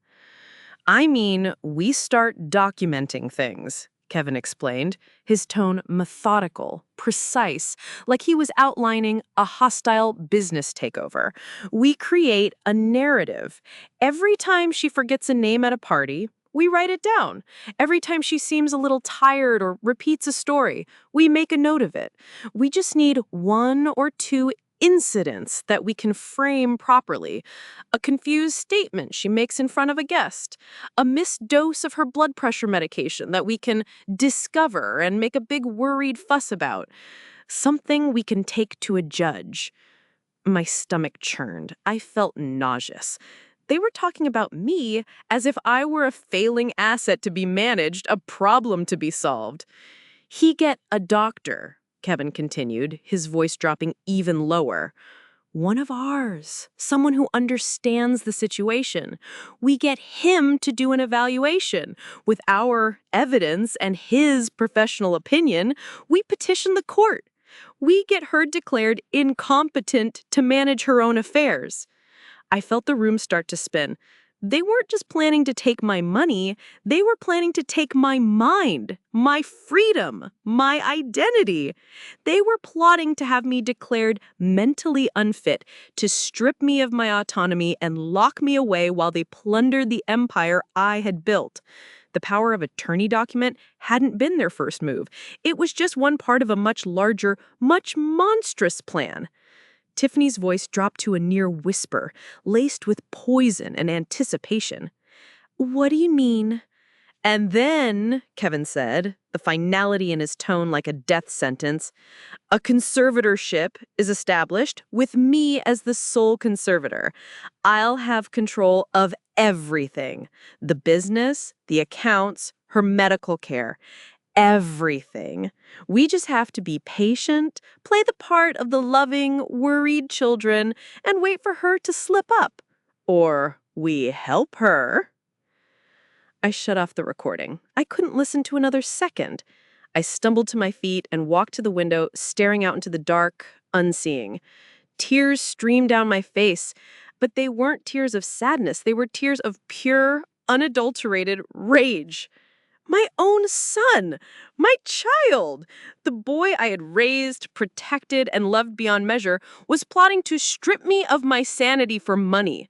"I mean, we start documenting things," Kevin explained, his tone methodical, precise, like he was outlining a hostile business takeover. "We create a narrative. Every time she forgets a name at a party, we write it down. Every time she seems a little tired or repeats a story, we make a note of it. We just need one or two incidents that we can frame properly. A confused statement she makes in front of a guest, a missed dose of her blood pressure medication that we can discover and make a big worried fuss about. Something we can take to a judge." My stomach churned. I felt nauseous. They were talking about me as if I were a failing asset to be managed, a problem to be solved. "He get a doctor," Kevin continued, his voice dropping even lower. "One of ours, someone who understands the situation. We get him to do an evaluation. With our evidence and his professional opinion, we petition the court. We get her declared incompetent to manage her own affairs." I felt the room start to spin. They weren't just planning to take my money, they were planning to take my mind, my freedom, my identity. They were plotting to have me declared mentally unfit, to strip me of my autonomy and lock me away while they plundered the empire I had built. The power of attorney document hadn't been their first move. It was just one part of a much larger, much monstrous plan. Tiffany's voice dropped to a near whisper, laced with poison and anticipation. "What do you mean?" "And then," Kevin said, the finality in his tone like a death sentence, "a conservatorship is established with me as the sole conservator. I'll have control of everything. The business, the accounts, her medical care. Everything. We just have to be patient, play the part of the loving, worried children, and wait for her to slip up. Or we help her." I shut off the recording. I couldn't listen to another second. I stumbled to my feet and walked to the window, staring out into the dark, unseeing. Tears streamed down my face, but they weren't tears of sadness. They were tears of pure, unadulterated rage. My own son, my child, the boy I had raised, protected, and loved beyond measure, was plotting to strip me of my sanity for money.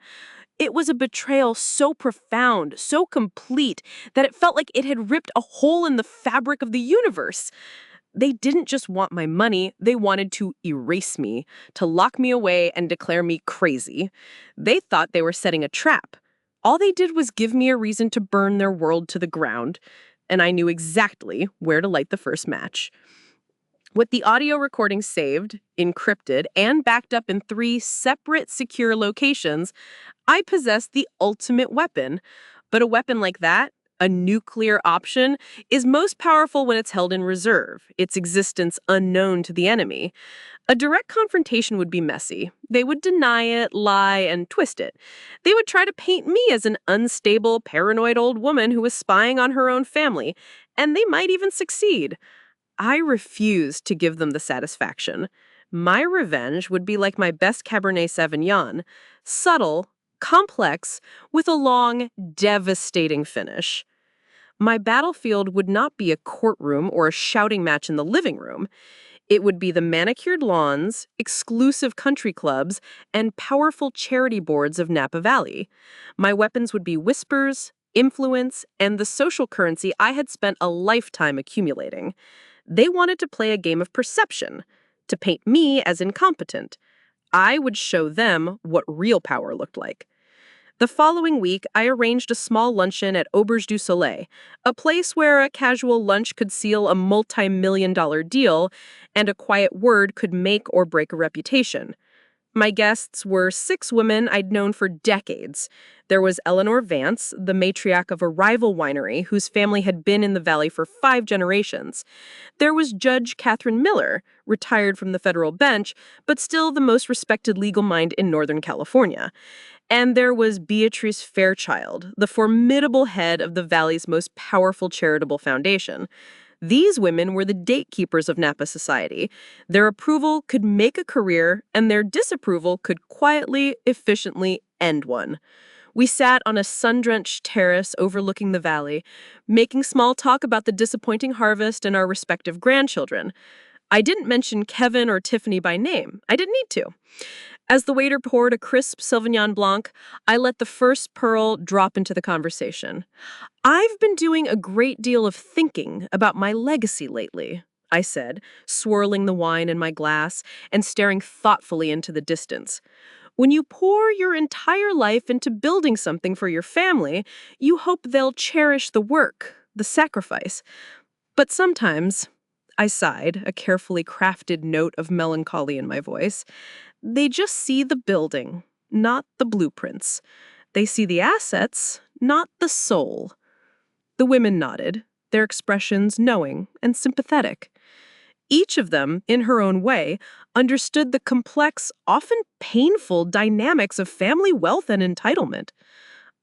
It was a betrayal so profound, so complete, that it felt like it had ripped a hole in the fabric of the universe. They didn't just want my money, they wanted to erase me, to lock me away and declare me crazy. They thought they were setting a trap. All they did was give me a reason to burn their world to the ground, and I knew exactly where to light the first match. With the audio recording saved, encrypted, and backed up in 3 separate secure locations, I possessed the ultimate weapon. But a weapon like that, a nuclear option, is most powerful when it's held in reserve, its existence unknown to the enemy. A direct confrontation would be messy. They would deny it, lie, and twist it. They would try to paint me as an unstable, paranoid old woman who was spying on her own family, and they might even succeed. I refused to give them the satisfaction. My revenge would be like my best Cabernet Sauvignon, subtle, complex, with a long, devastating finish. My battlefield would not be a courtroom or a shouting match in the living room. It would be the manicured lawns, exclusive country clubs, and powerful charity boards of Napa Valley. My weapons would be whispers, influence, and the social currency I had spent a lifetime accumulating. They wanted to play a game of perception, to paint me as incompetent. I would show them what real power looked like. The following week, I arranged a small luncheon at Auberge du Soleil, a place where a casual lunch could seal a multi-million-dollar deal and a quiet word could make or break a reputation. My guests were 6 women I'd known for decades. There was Eleanor Vance, the matriarch of a rival winery whose family had been in the valley for 5 generations. There was Judge Catherine Miller, retired from the federal bench, but still the most respected legal mind in Northern California. And there was Beatrice Fairchild, the formidable head of the valley's most powerful charitable foundation. These women were the gatekeepers of Napa society. Their approval could make a career, and their disapproval could quietly, efficiently end one. We sat on a sun-drenched terrace overlooking the valley, making small talk about the disappointing harvest and our respective grandchildren. I didn't mention Kevin or Tiffany by name. I didn't need to. As the waiter poured a crisp Sauvignon Blanc, I let the first pearl drop into the conversation. "I've been doing a great deal of thinking about my legacy lately," I said, swirling the wine in my glass and staring thoughtfully into the distance. "When you pour your entire life into building something for your family, you hope they'll cherish the work, the sacrifice. But sometimes," I sighed, a carefully crafted note of melancholy in my voice, "they just see the building, not the blueprints. They see the assets, not the soul." The women nodded, their expressions knowing and sympathetic. Each of them, in her own way, understood the complex, often painful dynamics of family wealth and entitlement.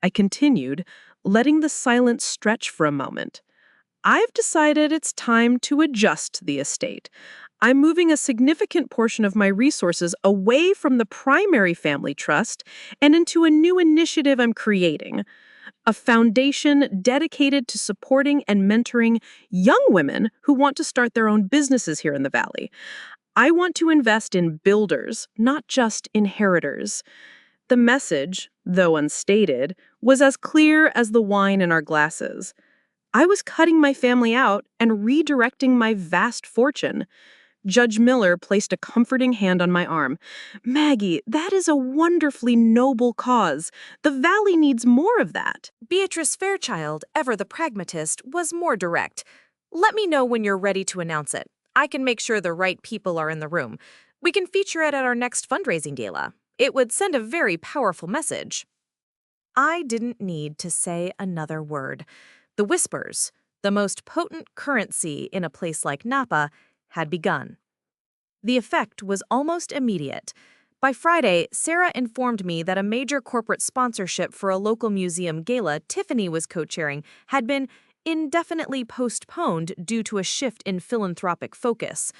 I continued, letting the silence stretch for a moment. "I've decided it's time to adjust the estate. I'm moving a significant portion of my resources away from the primary family trust and into a new initiative I'm creating. A foundation dedicated to supporting and mentoring young women who want to start their own businesses here in the Valley. I want to invest in builders, not just inheritors." The message, though unstated, was as clear as the wine in our glasses. I was cutting my family out and redirecting my vast fortune. Judge Miller placed a comforting hand on my arm. "Maggie, that is a wonderfully noble cause. The Valley needs more of that." Beatrice Fairchild, ever the pragmatist, was more direct. "Let me know when you're ready to announce it. I can make sure the right people are in the room. We can feature it at our next fundraising gala. It would send a very powerful message." I didn't need to say another word. The whispers, the most potent currency in a place like Napa, had begun. The effect was almost immediate. By Friday, Sarah informed me that a major corporate sponsorship for a local museum gala Tiffany was co-chairing had been indefinitely postponed due to a shift in philanthropic focus.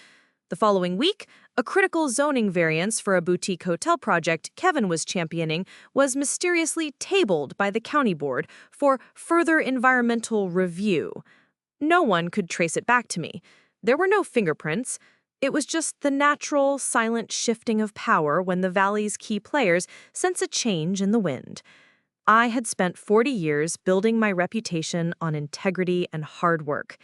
The following week, a critical zoning variance for a boutique hotel project Kevin was championing was mysteriously tabled by the county board for further environmental review. No one could trace it back to me. There were no fingerprints. It was just the natural, silent shifting of power when the Valley's key players sense a change in the wind. I had spent 40 years building my reputation on integrity and hard work.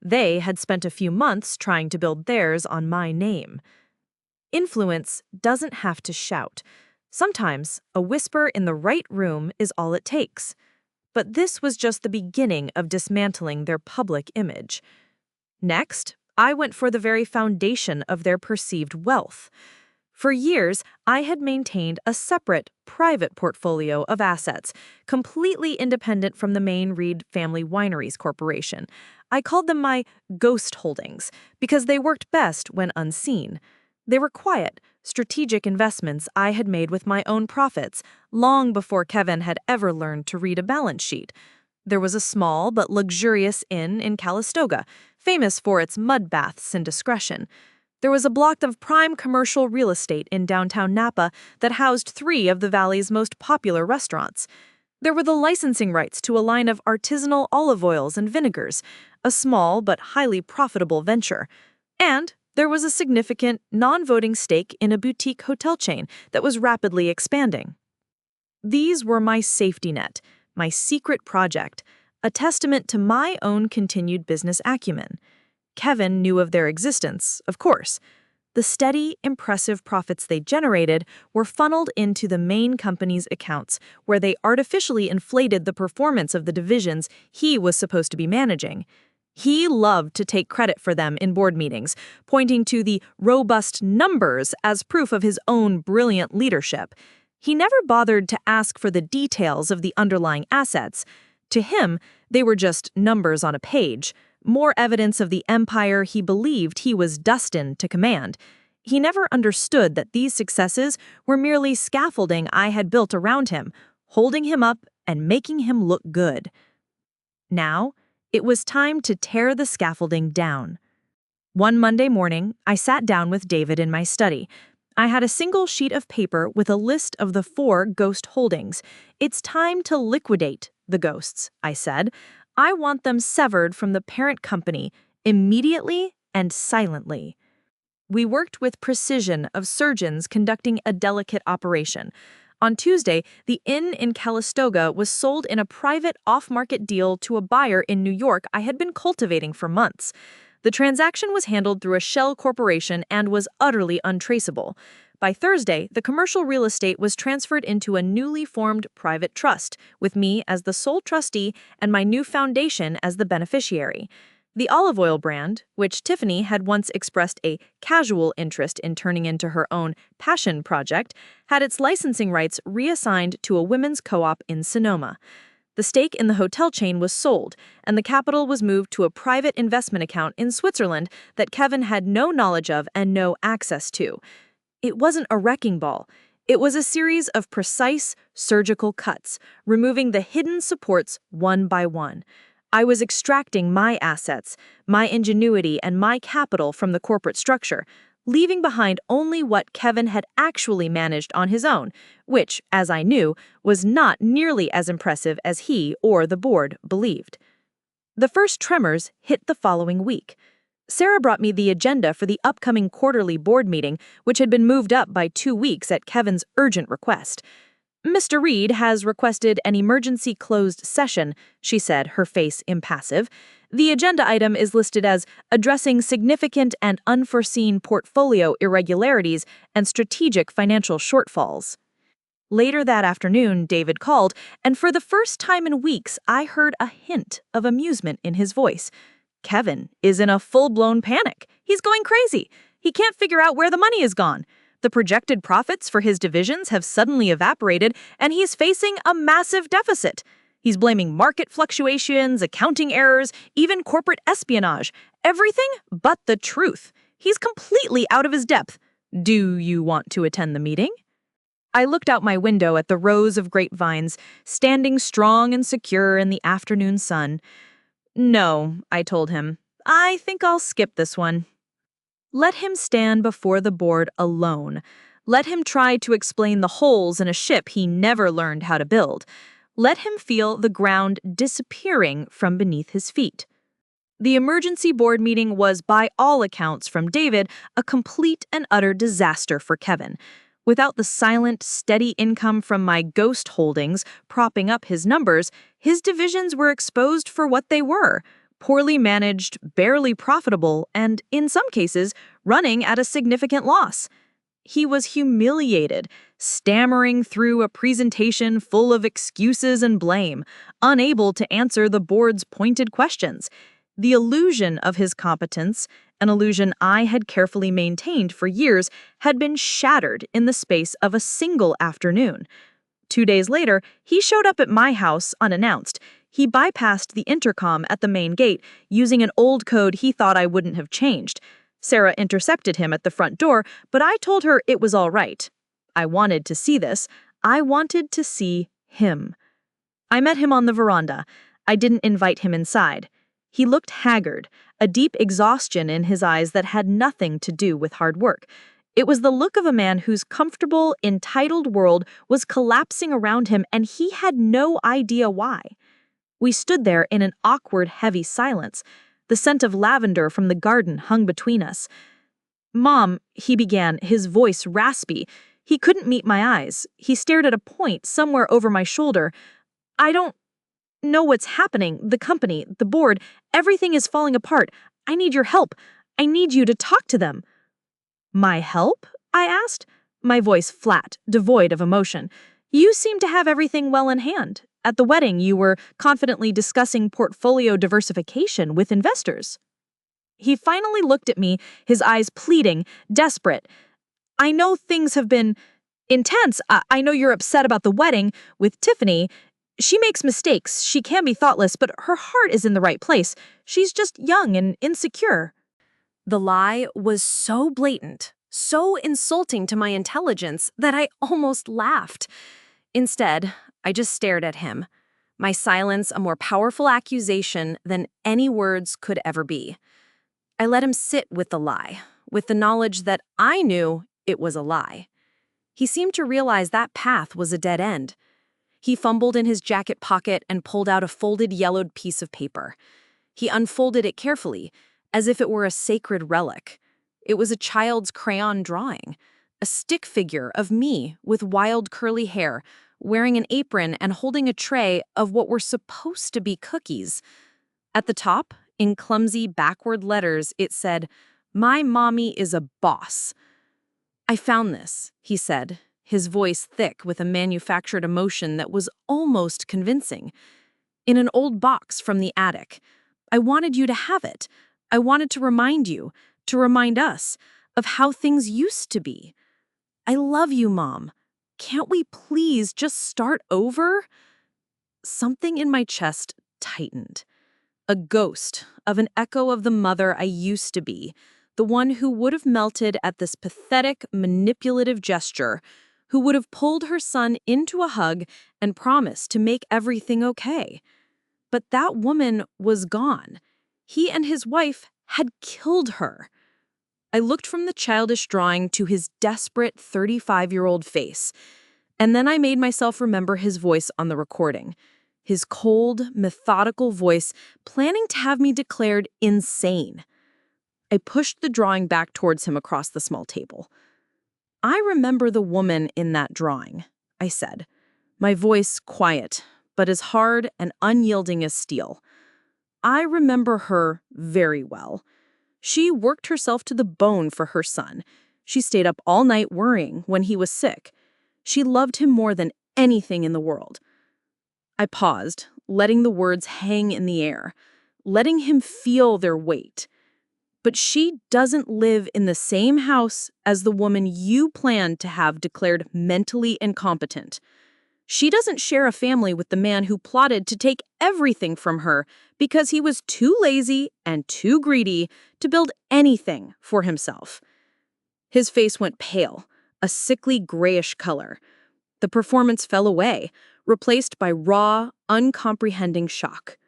They had spent a few months trying to build theirs on my name. Influence doesn't have to shout. Sometimes a whisper in the right room is all it takes. But this was just the beginning of dismantling their public image. Next, I went for the very foundation of their perceived wealth. For years, I had maintained a separate, private portfolio of assets, completely independent from the main Reed Family Wineries Corporation. I called them my ghost holdings because they worked best when unseen. They were quiet, strategic investments I had made with my own profits, long before Kevin had ever learned to read a balance sheet. There was a small but luxurious inn in Calistoga, famous for its mud baths and discretion. There was a block of prime commercial real estate in downtown Napa that housed 3 of the valley's most popular restaurants. There were the licensing rights to a line of artisanal olive oils and vinegars, a small but highly profitable venture. And there was a significant, non-voting stake in a boutique hotel chain that was rapidly expanding. These were my safety net, my secret project, a testament to my own continued business acumen. Kevin knew of their existence, of course. The steady, impressive profits they generated were funneled into the main company's accounts, where they artificially inflated the performance of the divisions he was supposed to be managing. He loved to take credit for them in board meetings, pointing to the robust numbers as proof of his own brilliant leadership. He never bothered to ask for the details of the underlying assets. To him, they were just numbers on a page, more evidence of the empire he believed he was destined to command. He never understood that these successes were merely scaffolding I had built around him, holding him up and making him look good. Now, it was time to tear the scaffolding down. One Monday morning, I sat down with David in my study. I had a single sheet of paper with a list of the 4 ghost holdings. It's time to liquidate the ghosts, I said. I want them severed from the parent company immediately and silently. We worked with precision of surgeons conducting a delicate operation. On Tuesday, the inn in Calistoga was sold in a private off-market deal to a buyer in New York I had been cultivating for months. The transaction was handled through a shell corporation and was utterly untraceable. By Thursday, the commercial real estate was transferred into a newly formed private trust, with me as the sole trustee and my new foundation as the beneficiary. The olive oil brand, which Tiffany had once expressed a casual interest in turning into her own passion project, had its licensing rights reassigned to a women's co-op in Sonoma. The stake in the hotel chain was sold, and the capital was moved to a private investment account in Switzerland that Kevin had no knowledge of and no access to. It wasn't a wrecking ball. It was a series of precise, surgical cuts, removing the hidden supports one by one. I was extracting my assets, my ingenuity, and my capital from the corporate structure, leaving behind only what Kevin had actually managed on his own, which, as I knew, was not nearly as impressive as he or the board believed. The first tremors hit the following week. Sarah brought me the agenda for the upcoming quarterly board meeting, which had been moved up by 2 weeks at Kevin's urgent request. "Mr. Reed has requested an emergency closed session," she said, her face impassive. "The agenda item is listed as addressing significant and unforeseen portfolio irregularities and strategic financial shortfalls." Later that afternoon, David called, and for the first time in weeks, I heard a hint of amusement in his voice. Kevin is in a full-blown panic. He's going crazy. He can't figure out where the money has gone. The projected profits for his divisions have suddenly evaporated, and he's facing a massive deficit. He's blaming market fluctuations, accounting errors, even corporate espionage. Everything but the truth. He's completely out of his depth. Do you want to attend the meeting? I looked out my window at the rows of grapevines, standing strong and secure in the afternoon sun. "No," I told him. "I think I'll skip this one." Let him stand before the board alone. Let him try to explain the holes in a ship he never learned how to build. Let him feel the ground disappearing from beneath his feet. The emergency board meeting was, by all accounts from David, a complete and utter disaster for Kevin. Without the silent, steady income from my ghost holdings propping up his numbers, his divisions were exposed for what they were: poorly managed, barely profitable, and, in some cases, running at a significant loss. He was humiliated, stammering through a presentation full of excuses and blame, unable to answer the board's pointed questions. The illusion of his competence, an illusion I had carefully maintained for years, had been shattered in the space of a single afternoon. 2 days later, he showed up at my house unannounced. He bypassed the intercom at the main gate, using an old code he thought I wouldn't have changed. Sarah intercepted him at the front door, but I told her it was all right. I wanted to see this. I wanted to see him. I met him on the veranda. I didn't invite him inside. He looked haggard, a deep exhaustion in his eyes that had nothing to do with hard work. It was the look of a man whose comfortable, entitled world was collapsing around him, and he had no idea why. We stood there in an awkward, heavy silence. The scent of lavender from the garden hung between us. "Mom," he began, his voice raspy. He couldn't meet my eyes. He stared at a point somewhere over my shoulder. "I don't know what's happening. The company, the board, everything is falling apart. I need your help. I need you to talk to them." "My help?" I asked, my voice flat, devoid of emotion. "You seem to have everything well in hand. At the wedding, you were confidently discussing portfolio diversification with investors." He finally looked at me, his eyes pleading, desperate. "I know things have been intense. I know you're upset about the wedding with Tiffany. She makes mistakes. She can be thoughtless, but her heart is in the right place. She's just young and insecure." The lie was so blatant, so insulting to my intelligence that I almost laughed. Instead, I just stared at him, my silence a more powerful accusation than any words could ever be. I let him sit with the lie, with the knowledge that I knew it was a lie. He seemed to realize that path was a dead end. He fumbled in his jacket pocket and pulled out a folded yellowed piece of paper. He unfolded it carefully, as if it were a sacred relic. It was a child's crayon drawing, a stick figure of me with wild curly hair, wearing an apron and holding a tray of what were supposed to be cookies. At the top, in clumsy backward letters, it said, "My mommy is a boss." "I found this," he said, his voice thick with a manufactured emotion that was almost convincing. "In an old box from the attic. I wanted you to have it. I wanted to remind you, to remind us, of how things used to be. I love you, Mom. Can't we please just start over?" Something in my chest tightened. A ghost of an echo of the mother I used to be, the one who would have melted at this pathetic, manipulative gesture, who would have pulled her son into a hug and promised to make everything okay. But that woman was gone. He and his wife had killed her. I looked from the childish drawing to his desperate 35-year-old face, and then I made myself remember his voice on the recording. His cold, methodical voice planning to have me declared insane. I pushed the drawing back towards him across the small table. "I remember the woman in that drawing," I said, my voice quiet, but as hard and unyielding as steel. "I remember her very well. She worked herself to the bone for her son. She stayed up all night worrying when he was sick. She loved him more than anything in the world." I paused, letting the words hang in the air, letting him feel their weight. "But she doesn't live in the same house as the woman you planned to have declared mentally incompetent. She doesn't share a family with the man who plotted to take everything from her because he was too lazy and too greedy to build anything for himself." His face went pale, a sickly grayish color. The performance fell away, replaced by raw, uncomprehending shock.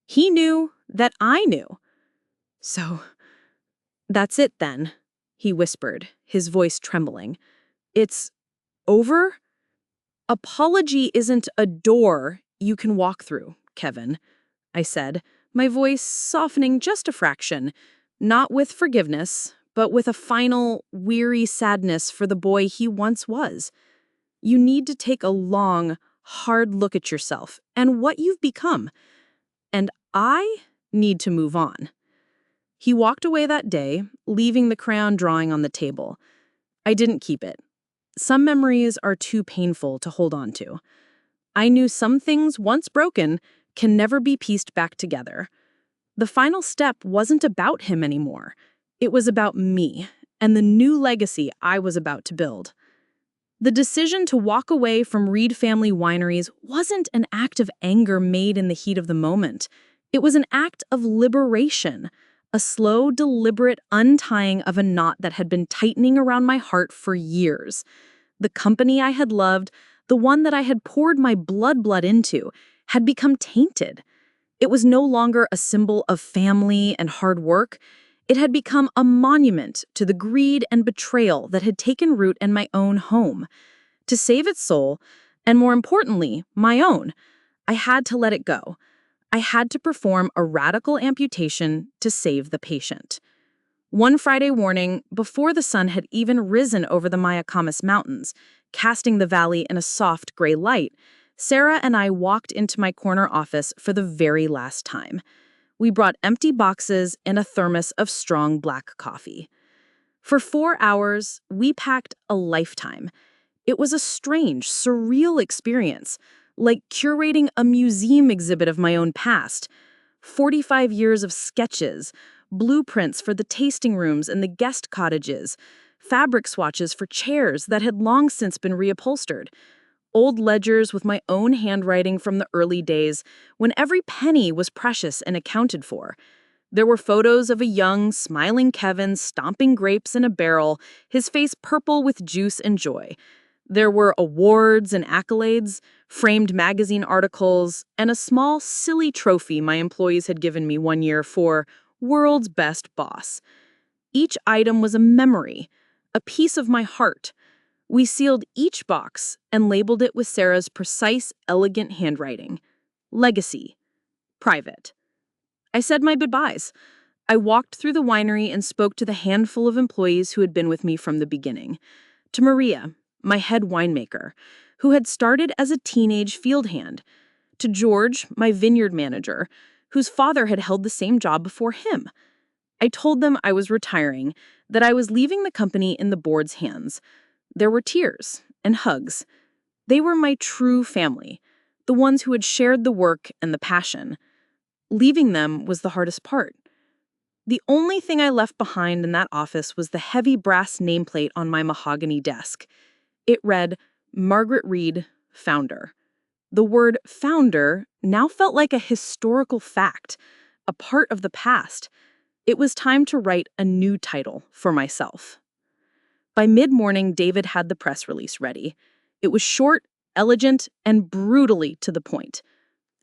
He knew that I knew. "So, that's it then," he whispered, his voice trembling. "It's over? Apology isn't a door you can walk through, Kevin," I said, my voice softening just a fraction, not with forgiveness, but with a final, weary sadness for the boy he once was. "You need to take a long, hard look at yourself and what you've become. And I need to move on." He walked away that day, leaving the crayon drawing on the table. I didn't keep it. Some memories are too painful to hold on to. I knew some things, once broken, can never be pieced back together. The final step wasn't about him anymore. It was about me and the new legacy I was about to build. The decision to walk away from Reed Family Wineries wasn't an act of anger made in the heat of the moment. It was an act of liberation, a slow, deliberate untying of a knot that had been tightening around my heart for years. The company I had loved, the one that I had poured my blood into, had become tainted. It was no longer a symbol of family and hard work. It had become a monument to the greed and betrayal that had taken root in my own home. To save its soul, and more importantly, my own, I had to let it go. I had to perform a radical amputation to save the patient. One Friday morning, before the sun had even risen over the Mayacamas Mountains, casting the valley in a soft gray light, Sarah and I walked into my corner office for the very last time. We brought empty boxes and a thermos of strong black coffee. For 4 hours, we packed a lifetime. It was a strange, surreal experience, like curating a museum exhibit of my own past. 45 years of sketches, blueprints for the tasting rooms and the guest cottages, fabric swatches for chairs that had long since been reupholstered, old ledgers with my own handwriting from the early days when every penny was precious and accounted for. There were photos of a young, smiling Kevin stomping grapes in a barrel, his face purple with juice and joy. There were awards and accolades, framed magazine articles, and a small, silly trophy my employees had given me one year for World's Best Boss. Each item was a memory, a piece of my heart. We sealed each box and labeled it with Sarah's precise, elegant handwriting. Legacy. Private. I said my goodbyes. I walked through the winery and spoke to the handful of employees who had been with me from the beginning. To Maria, my head winemaker, who had started as a teenage field hand. To George, my vineyard manager, whose father had held the same job before him. I told them I was retiring, that I was leaving the company in the board's hands. There were tears and hugs. They were my true family, the ones who had shared the work and the passion. Leaving them was the hardest part. The only thing I left behind in that office was the heavy brass nameplate on my mahogany desk. It read, Margaret Reed, Founder. The word founder now felt like a historical fact, a part of the past. It was time to write a new title for myself. By mid-morning, David had the press release ready. It was short, elegant, and brutally to the point.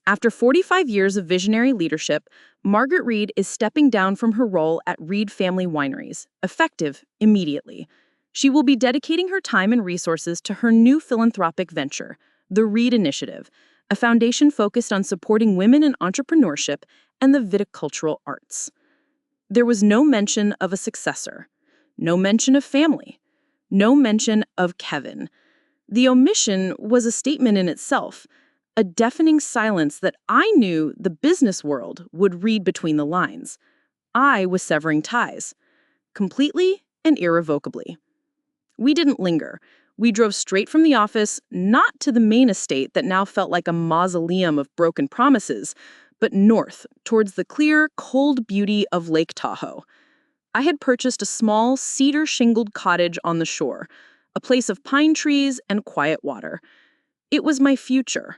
After 45 years of visionary leadership, Margaret Reed is stepping down from her role at Reed Family Wineries, effective immediately. She will be dedicating her time and resources to her new philanthropic venture, the Reed Initiative, a foundation focused on supporting women in entrepreneurship and the viticultural arts. There was no mention of a successor, no mention of family, no mention of Kevin. The omission was a statement in itself, a deafening silence that I knew the business world would read between the lines. I was severing ties, completely and irrevocably. We didn't linger. We drove straight from the office, not to the main estate that now felt like a mausoleum of broken promises, but north, towards the clear, cold beauty of Lake Tahoe. I had purchased a small, cedar-shingled cottage on the shore, a place of pine trees and quiet water. It was my future.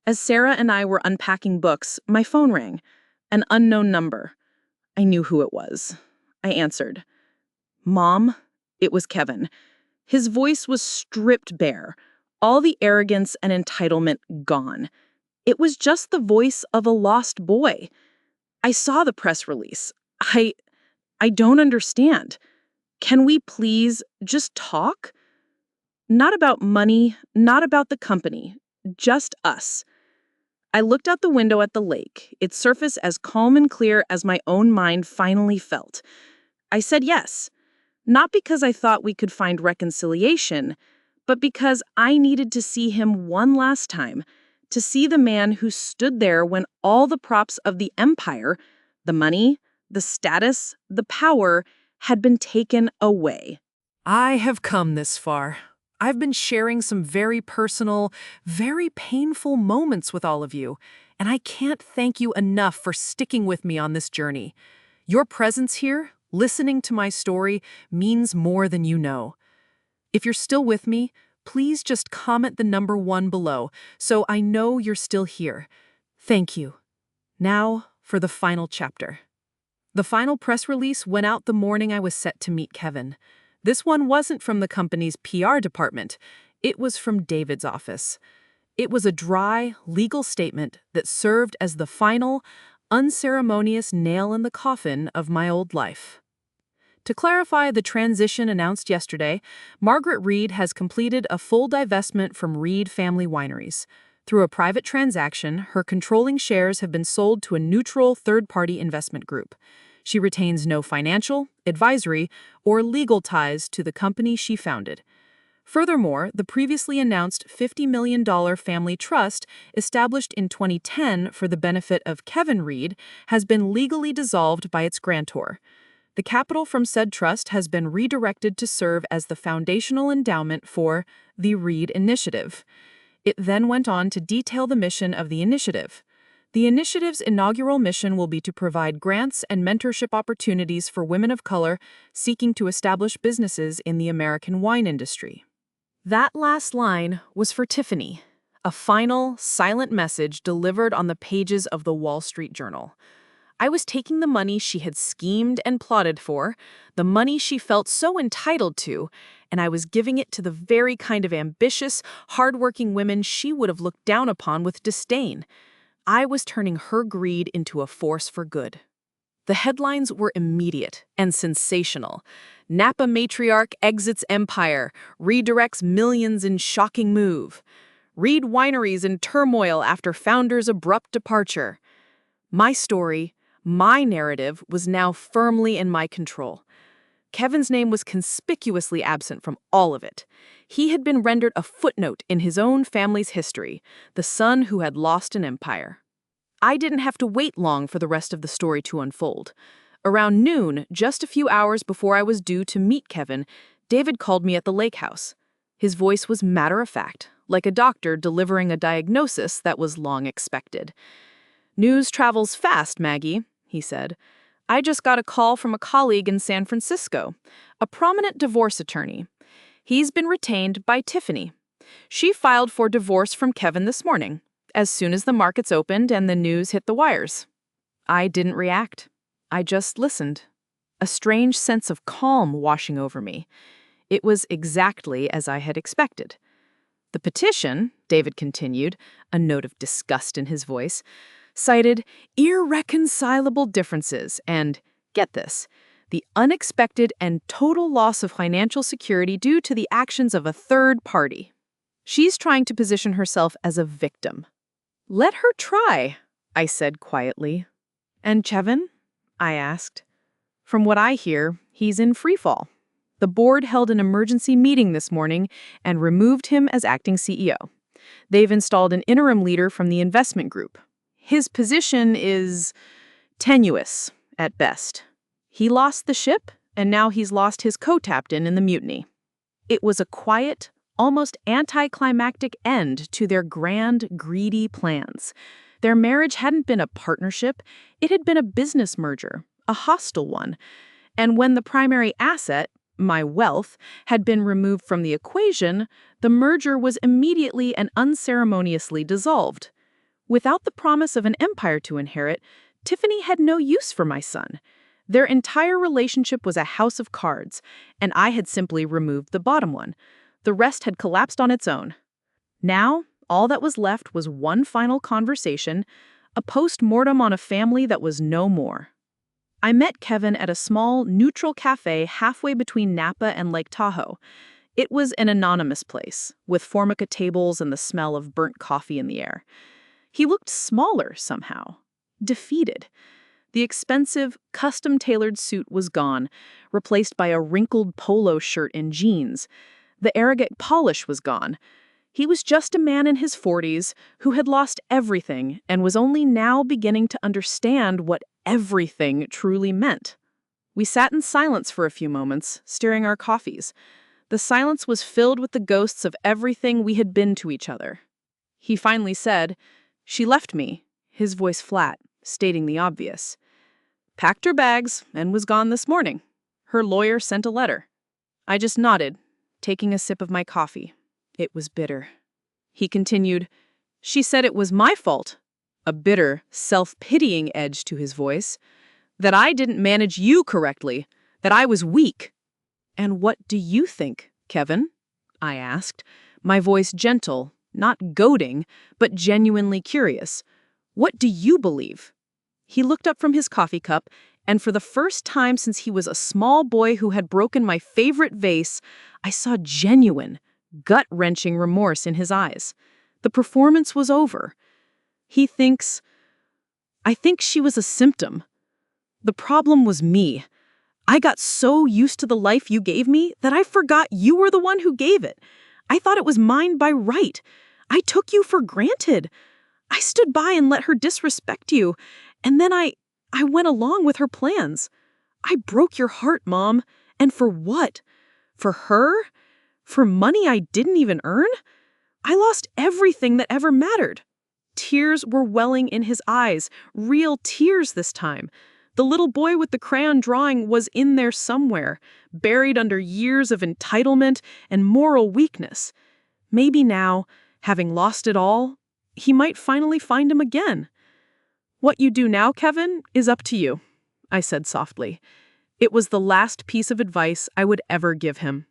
As Sarah and I were unpacking books, my phone rang. An unknown number. I knew who it was. I answered. Mom? It was Kevin. His voice was stripped bare, all the arrogance and entitlement gone. It was just the voice of a lost boy. I saw the press release. I don't understand. Can we please just talk? Not about money, not about the company, just us. I looked out the window at the lake, its surface as calm and clear as my own mind finally felt. I said yes. Not because I thought we could find reconciliation, but because I needed to see him one last time, to see the man who stood there when all the props of the empire, the money, the status, the power, had been taken away. I have come this far. I've been sharing some very personal, very painful moments with all of you, and I can't thank you enough for sticking with me on this journey. Your presence here, listening to my story, means more than you know. If you're still with me, please just comment the number 1 below so I know you're still here. Thank you. Now for the final chapter. The final press release went out the morning I was set to meet Kevin. This one wasn't from the company's PR department. It was from David's office. It was a dry, legal statement that served as the final, unceremonious nail in the coffin of my old life. To clarify the transition announced yesterday, Margaret Reed has completed a full divestment from Reed Family Wineries. Through a private transaction, her controlling shares have been sold to a neutral third-party investment group. She retains no financial, advisory, or legal ties to the company she founded. Furthermore, the previously announced $50 million family trust, established in 2010 for the benefit of Kevin Reed, has been legally dissolved by its grantor. The capital from said trust has been redirected to serve as the foundational endowment for the Reed Initiative. It then went on to detail the mission of the initiative. The initiative's inaugural mission will be to provide grants and mentorship opportunities for women of color seeking to establish businesses in the American wine industry. That last line was for Tiffany, a final, silent message delivered on the pages of the Wall Street Journal. I was taking the money she had schemed and plotted for, the money she felt so entitled to, and I was giving it to the very kind of ambitious, hardworking women she would have looked down upon with disdain. I was turning her greed into a force for good. The headlines were immediate and sensational. Napa matriarch exits empire, redirects millions in shocking move. Reed wineries in turmoil after founder's abrupt departure. My story, my narrative, was now firmly in my control. Kevin's name was conspicuously absent from all of it. He had been rendered a footnote in his own family's history, the son who had lost an empire. I didn't have to wait long for the rest of the story to unfold. Around noon, just a few hours before I was due to meet Kevin, David called me at the lake house. His voice was matter-of-fact, like a doctor delivering a diagnosis that was long expected. "News travels fast, Maggie," he said. "I just got a call from a colleague in San Francisco, a prominent divorce attorney. He's been retained by Tiffany. She filed for divorce from Kevin this morning, as soon as the markets opened and the news hit the wires." I didn't react. I just listened, a strange sense of calm washing over me. It was exactly as I had expected. "The petition," David continued, a note of disgust in his voice, cited irreconcilable differences and, get this, the unexpected and total loss of financial security due to the actions of a third party. She's trying to position herself as a victim. "Let her try," I said quietly. "And Kevin?" I asked. "From what I hear, he's in freefall. The board held an emergency meeting this morning and removed him as acting CEO. They've installed an interim leader from the investment group. His position is tenuous, at best. He lost the ship, and now he's lost his co-captain in the mutiny." It was a quiet, almost anticlimactic end to their grand, greedy plans. Their marriage hadn't been a partnership, it had been a business merger, a hostile one. And when the primary asset, my wealth, had been removed from the equation, the merger was immediately and unceremoniously dissolved. Without the promise of an empire to inherit, Tiffany had no use for my son. Their entire relationship was a house of cards, and I had simply removed the bottom one. The rest had collapsed on its own. Now, all that was left was one final conversation, a post-mortem on a family that was no more. I met Kevin at a small, neutral cafe halfway between Napa and Lake Tahoe. It was an anonymous place, with formica tables and the smell of burnt coffee in the air. He looked smaller somehow, defeated. The expensive, custom-tailored suit was gone, replaced by a wrinkled polo shirt and jeans. The arrogant polish was gone. He was just a man in his 40s who had lost everything and was only now beginning to understand what everything truly meant. We sat in silence for a few moments, stirring our coffees. The silence was filled with the ghosts of everything we had been to each other. He finally said, "She left me," his voice flat, stating the obvious. "Packed her bags and was gone this morning. Her lawyer sent a letter." I just nodded, taking a sip of my coffee. It was bitter. He continued, "She said it was my fault," a bitter, self-pitying edge to his voice, "that I didn't manage you correctly, that I was weak." "And what do you think, Kevin?" I asked, my voice gentle, not goading, but genuinely curious. What do you believe? He looked up from his coffee cup, and for the first time since he was a small boy who had broken my favorite vase, I saw genuine, gut-wrenching remorse in his eyes. The performance was over. He thinks, I think she was a symptom. The problem was me. I got so used to the life you gave me that I forgot you were the one who gave it. I thought it was mine by right. I took you for granted. I stood by and let her disrespect you, and then I went along with her plans. I broke your heart, Mom. And for what? For her? For money I didn't even earn? I lost everything that ever mattered. Tears were welling in his eyes, real tears this time. The little boy with the crayon drawing was in there somewhere, buried under years of entitlement and moral weakness. Maybe now, having lost it all, he might finally find him again. What you do now, Kevin, is up to you, I said softly. It was the last piece of advice I would ever give him.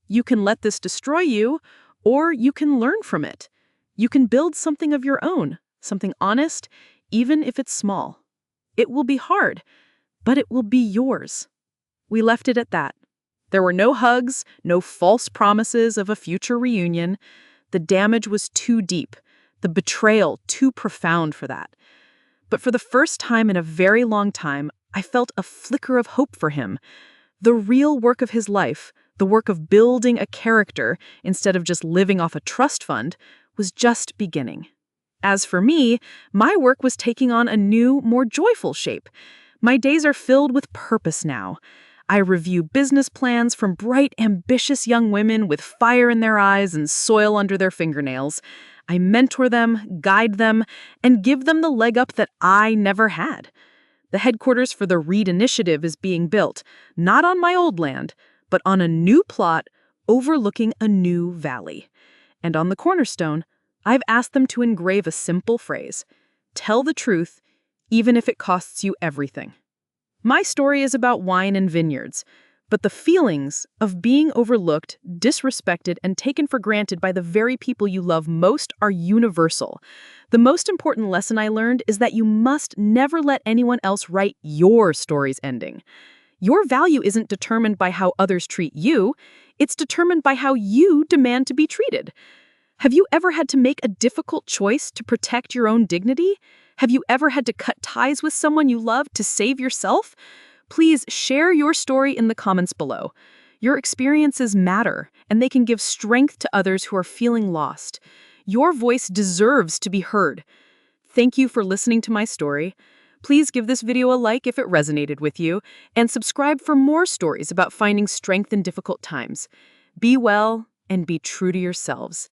You can let this destroy you, or you can learn from it. You can build something of your own, something honest, even if it's small. It will be hard, but it will be yours. We left it at that. There were no hugs, no false promises of a future reunion. The damage was too deep, the betrayal too profound for that. But for the first time in a very long time, I felt a flicker of hope for him. The real work of his life, the work of building a character instead of just living off a trust fund, was just beginning. As for me, my work was taking on a new, more joyful shape. My days are filled with purpose now. I review business plans from bright, ambitious young women with fire in their eyes and soil under their fingernails. I mentor them, guide them, and give them the leg up that I never had. The headquarters for the Reed Initiative is being built, not on my old land, but on a new plot overlooking a new valley. And on the cornerstone, I've asked them to engrave a simple phrase: tell the truth, even if it costs you everything. My story is about wine and vineyards, but the feelings of being overlooked, disrespected, and taken for granted by the very people you love most are universal. The most important lesson I learned is that you must never let anyone else write your story's ending. Your value isn't determined by how others treat you, it's determined by how you demand to be treated. Have you ever had to make a difficult choice to protect your own dignity? Have you ever had to cut ties with someone you love to save yourself? Please share your story in the comments below. Your experiences matter, and they can give strength to others who are feeling lost. Your voice deserves to be heard. Thank you for listening to my story. Please give this video a like if it resonated with you, and subscribe for more stories about finding strength in difficult times. Be well and be true to yourselves.